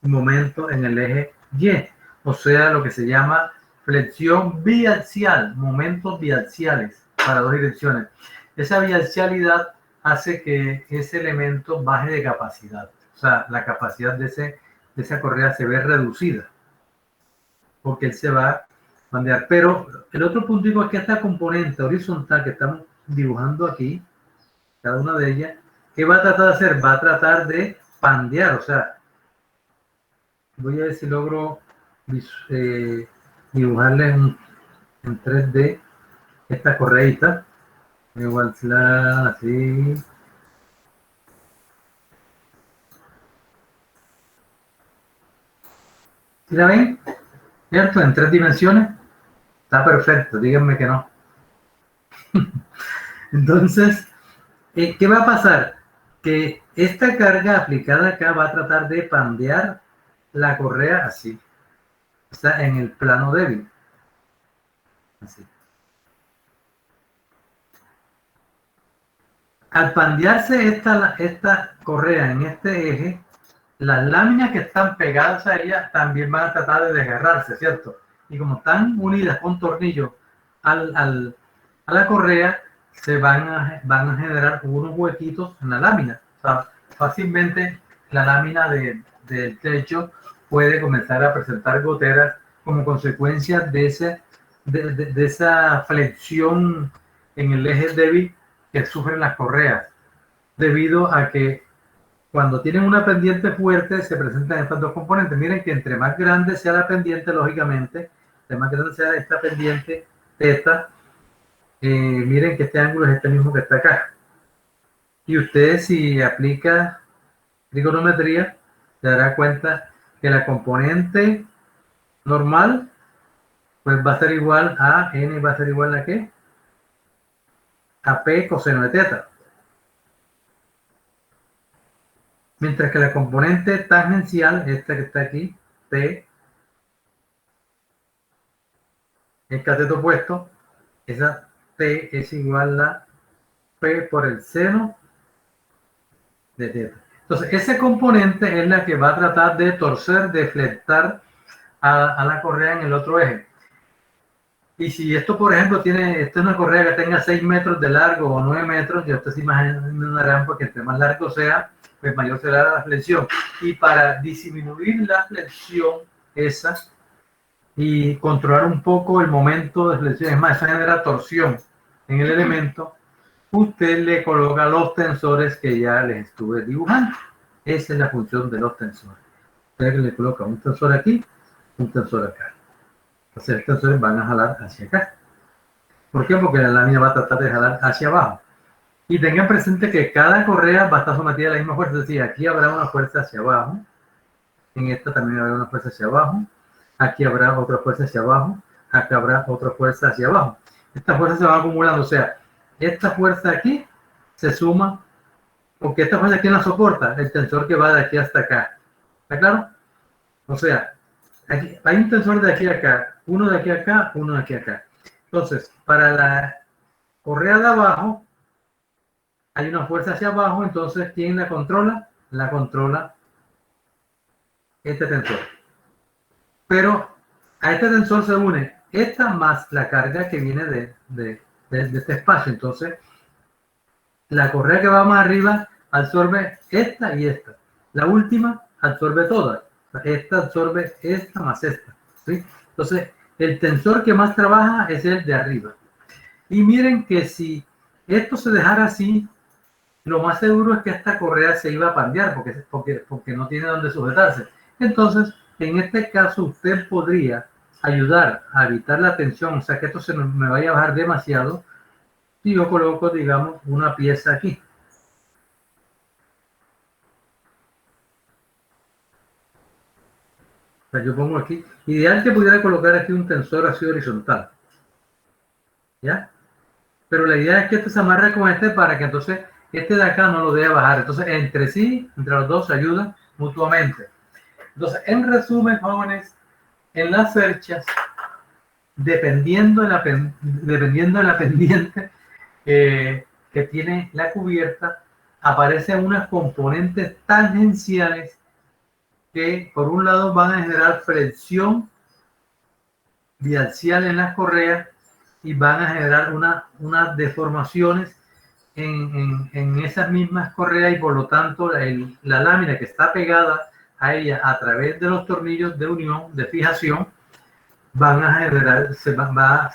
y momento en el eje Y. O sea, lo que se llama flexión biaxial, momentos biaxiales para dos direcciones. Esa biaxialidad hace que ese elemento baje de capacidad. O sea, la capacidad de esa correa se ve reducida porque él se va a bandear. Pero el otro punto es que esta componente horizontal que estamos dibujando aquí, cada una de ellas, ¿qué va a tratar de hacer? Va a tratar de pandear, o sea, voy a ver si logro dibujarle en 3D esta correita. Igual así. ¿Sí la ven? ¿Cierto? En 3 dimensiones. Está perfecto, díganme que no. Entonces, ¿qué va a pasar? Que esta carga aplicada acá va a tratar de pandear la correa así. O sea, en el plano débil. Así. Al pandearse esta correa en este eje, las láminas que están pegadas a ella también van a tratar de desgarrarse, ¿cierto? Y como están unidas con tornillos a la correa, se van a generar unos huequitos en la lámina. O sea, fácilmente la lámina del techo puede comenzar a presentar goteras como consecuencia de esa flexión en el eje débil que sufren las correas, debido a que cuando tienen una pendiente fuerte se presentan estas dos componentes. Miren que entre más grande sea la pendiente, lógicamente, entre más grande sea esta pendiente θ, miren que este ángulo es este mismo que está acá. Y usted, si aplica trigonometría, se dará cuenta que la componente normal pues va a ser igual a n, va a ser igual a ¿qué? A p coseno de θ. Mientras que la componente tangencial, esta que está aquí, T, el cateto opuesto, esa T es igual a P por el seno de θ. Entonces, ese componente es la que va a tratar de torcer, de fletar a la correa en el otro eje. Y si esto, por ejemplo, esto es una correa que tenga 6 metros de largo o 9 metros, ya usted se imagina una rampa que entre más largo sea, pues mayor será la flexión. Y para disminuir la flexión esa y controlar un poco el momento de flexión, es más, eso genera torsión en el elemento, usted le coloca los tensores que ya les estuve dibujando. Esa es la función de los tensores. Usted le coloca un tensor aquí, un tensor acá. Entonces los tensores van a jalar hacia acá. ¿Por qué? Porque la lámina va a tratar de jalar hacia abajo. Y tengan presente que cada correa va a estar sometida a la misma fuerza. Es decir, aquí habrá una fuerza hacia abajo. En esta también habrá una fuerza hacia abajo. Aquí habrá otra fuerza hacia abajo. Acá habrá otra fuerza hacia abajo. Estas fuerzas se van acumulando. O sea, esta fuerza aquí se suma, porque esta fuerza aquí la soporta el tensor que va de aquí hasta acá. ¿Está claro? O sea, aquí, hay un tensor de aquí a acá, uno de aquí a acá, uno de aquí a acá. Entonces, para la correa de abajo, hay una fuerza hacia abajo, entonces, ¿quién la controla? La controla este tensor. Pero a este tensor se une esta más la carga que viene de este espacio. Entonces, la correa que va más arriba absorbe esta y esta. La última absorbe todas. Esta absorbe esta más esta. ¿Sí? Entonces, el tensor que más trabaja es el de arriba. Y miren que si esto se dejara así, lo más seguro es que esta correa se iba a pandear porque no tiene donde sujetarse. Entonces, en este caso, usted podría ayudar a evitar la tensión, o sea, que esto se me vaya a bajar demasiado, si yo coloco, digamos, una pieza aquí. O sea, yo pongo aquí, ideal que pudiera colocar aquí un tensor así horizontal. ¿Ya? Pero la idea es que este se amarre con este para que entonces este de acá no lo deje bajar. Entonces, entre sí, entre los dos se ayudan mutuamente. Entonces, en resumen, jóvenes, en las cerchas, dependiendo de la pendiente que tiene la cubierta, aparecen unas componentes tangenciales que por un lado van a generar flexión biaxial en las correas y van a generar unas deformaciones en esas mismas correas, y por lo tanto la lámina que está pegada a ella a través de los tornillos de unión, de fijación, van a generar, se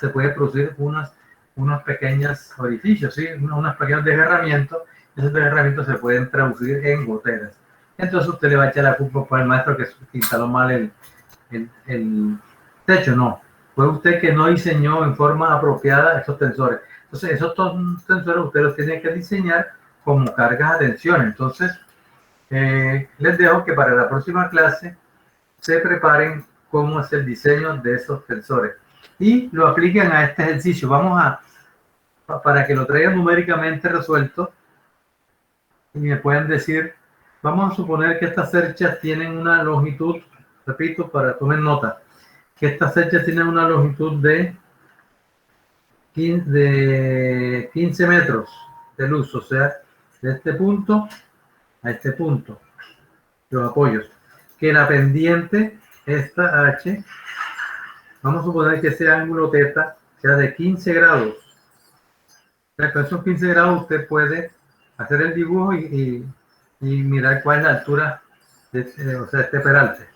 puede producir unos pequeños orificios, ¿sí? Unos pequeños desgarramientos. Esos desgarramientos se pueden traducir en goteras. Entonces usted le va a echar la culpa al maestro que instaló mal el techo. No, fue usted que no diseñó en forma apropiada esos tensores. Entonces esos tensores usted los tiene que diseñar como cargas de tensión. Entonces les dejo que para la próxima clase se preparen cómo es el diseño de esos tensores y lo apliquen a este ejercicio. Vamos para que lo traigan numéricamente resuelto y me puedan decir, vamos a suponer que estas cerchas tienen una longitud, repito, para tomen nota, que estas cerchas tienen una longitud de 15 metros de luz, o sea, de este punto a este punto, los apoyos, que la pendiente, esta H, vamos a suponer que ese ángulo θ sea de 15 grados. Con esos 15 grados usted puede hacer el dibujo y mirar cuál es la altura de este peralte.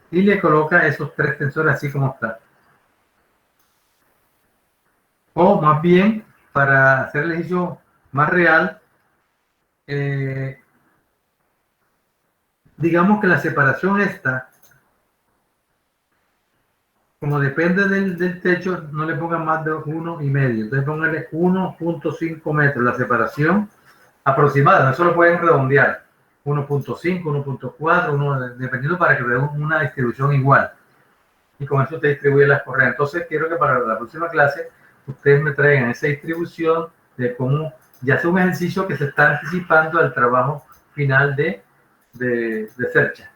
Y le coloca esos tres tensores así como está. O más bien, para hacer el ejercicio más real, digamos que la separación esta, como depende del techo, no le pongan más de 1,5. Entonces pónganle 1.5 metros la separación aproximada. No se lo pueden redondear. 1.5, 1.4, dependiendo para que vea una distribución igual. Y con eso usted distribuye las correas. Entonces quiero que para la próxima clase ustedes me traigan esa distribución de cómo, ya sea un ejercicio que se está anticipando al trabajo final de cercha.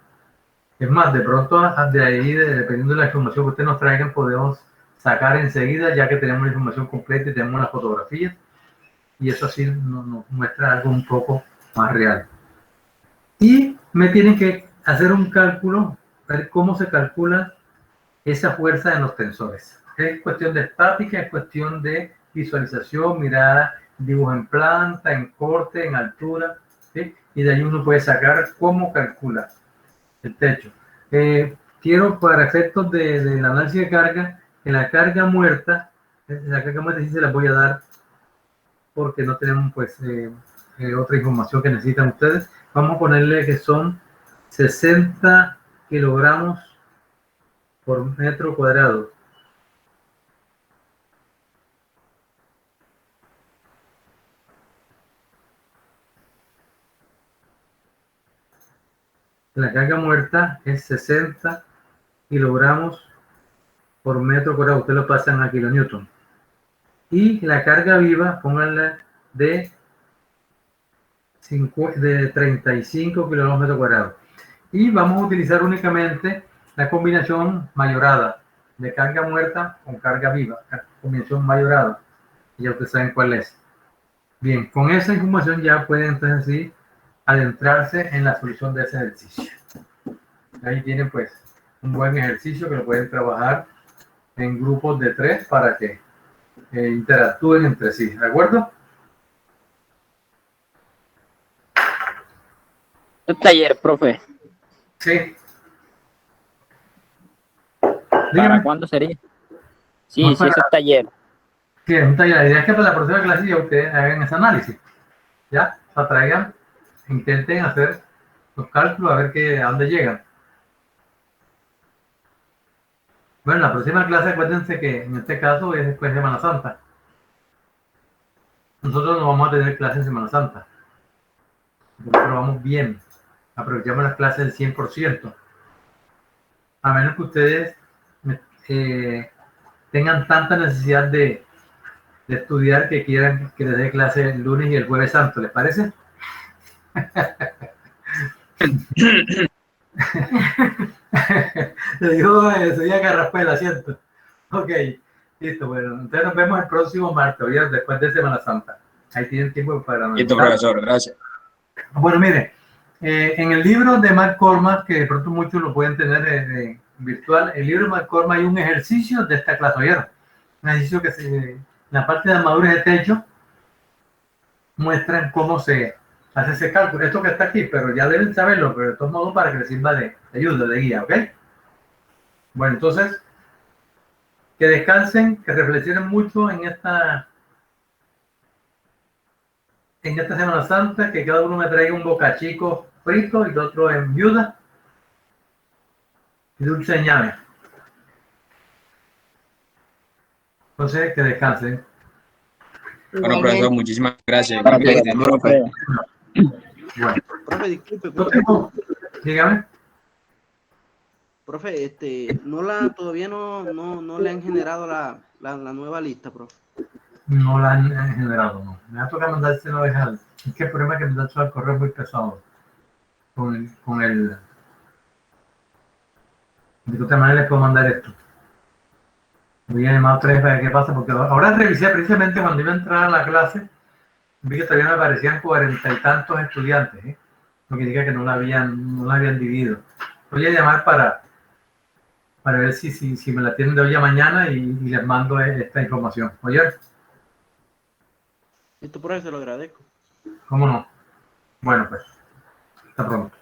Es más, de pronto de ahí, dependiendo de la información que ustedes nos traigan, podemos sacar enseguida, ya que tenemos la información completa y tenemos las fotografías, y eso así nos muestra algo un poco más real. Y me tienen que hacer un cálculo, ver cómo se calcula esa fuerza en los tensores. Es cuestión de estática, es cuestión de visualización, mirada, dibujo en planta, en corte, en altura, ¿sí? Y de ahí uno puede sacar cómo calcula el techo. Quiero, para efectos del análisis de carga, que la carga muerta sí se la voy a dar porque no tenemos pues otra información que necesitan ustedes. Vamos a ponerle que son 60 kilogramos por metro cuadrado. La carga muerta es 60 kilogramos por metro cuadrado. Ustedes lo pasan a kilonewton. Y la carga viva, pónganla de 35 kilogramos por metro cuadrado. Y vamos a utilizar únicamente la combinación mayorada de carga muerta con carga viva. Combinación mayorada. Ya ustedes saben cuál es. Bien, con esa información ya pueden entonces sí adentrarse en la solución de ese ejercicio. Ahí tienen pues un buen ejercicio que lo pueden trabajar en grupos de 3 para que interactúen entre sí, ¿de acuerdo? El taller, profe. Sí. ¿Para Dígame. cuándo sería? Sí, No, sí, ese taller. Sí, es un taller. La idea es que para la próxima clase ya ustedes hagan ese análisis. ¿Ya? O sea, traigan, intenten hacer los cálculos a ver a dónde llegan. Bueno, la próxima clase, acuérdense que en este caso es después de Semana Santa. Nosotros no vamos a tener clases en Semana Santa. Nosotros vamos bien. Aprovechamos las clases del 100%. A menos que ustedes tengan tanta necesidad de estudiar que quieran que les dé clase el lunes y el jueves santo. ¿Les parece? Le digo, soy a Carraspela, ¿cierto? Ok, listo, bueno, entonces nos vemos el próximo martes, ¿ya? Después de Semana Santa. Ahí tienen tiempo para analizar. Listo, profesor, gracias. Bueno, mire, en el libro de McCormack, que de pronto muchos lo pueden tener virtual, el libro de McCormack hay un ejercicio de esta clase, ¿oyeron? Un ejercicio que en la parte de armaduras de techo muestran cómo se hace ese cálculo. Esto que está aquí, pero ya deben saberlo, pero de todos modos para que les sirva de ayuda, de guía, ¿ok? Bueno, entonces, que descansen, que reflexionen mucho en esta Semana Santa, que cada uno me traiga un bocachico frito y el otro en viuda y dulce de ñame. Entonces, que descansen. Bueno, profesor, muchísimas gracias. Profe. Bueno, Profe, disculpe, yo profe. dígame. Profe, todavía no le han generado la nueva lista, profe. No la han generado, no. Me va a tocar mandarse una vez al. Es que el problema es que me da todo el correo muy pesado. Con el. De otra manera les puedo mandar esto. Voy a llamar otra vez para ver qué pasa, porque ahora revisé precisamente cuando iba a entrar a la clase, vi que todavía me aparecían 40 y tantos estudiantes, ¿eh? Lo que diga que no la habían dividido. Voy a llamar para ver si me la tienen de hoy a mañana y les mando esta información. ¿Oye? Esto, profe, se lo agradezco. ¿Cómo no? Bueno, pues, hasta pronto.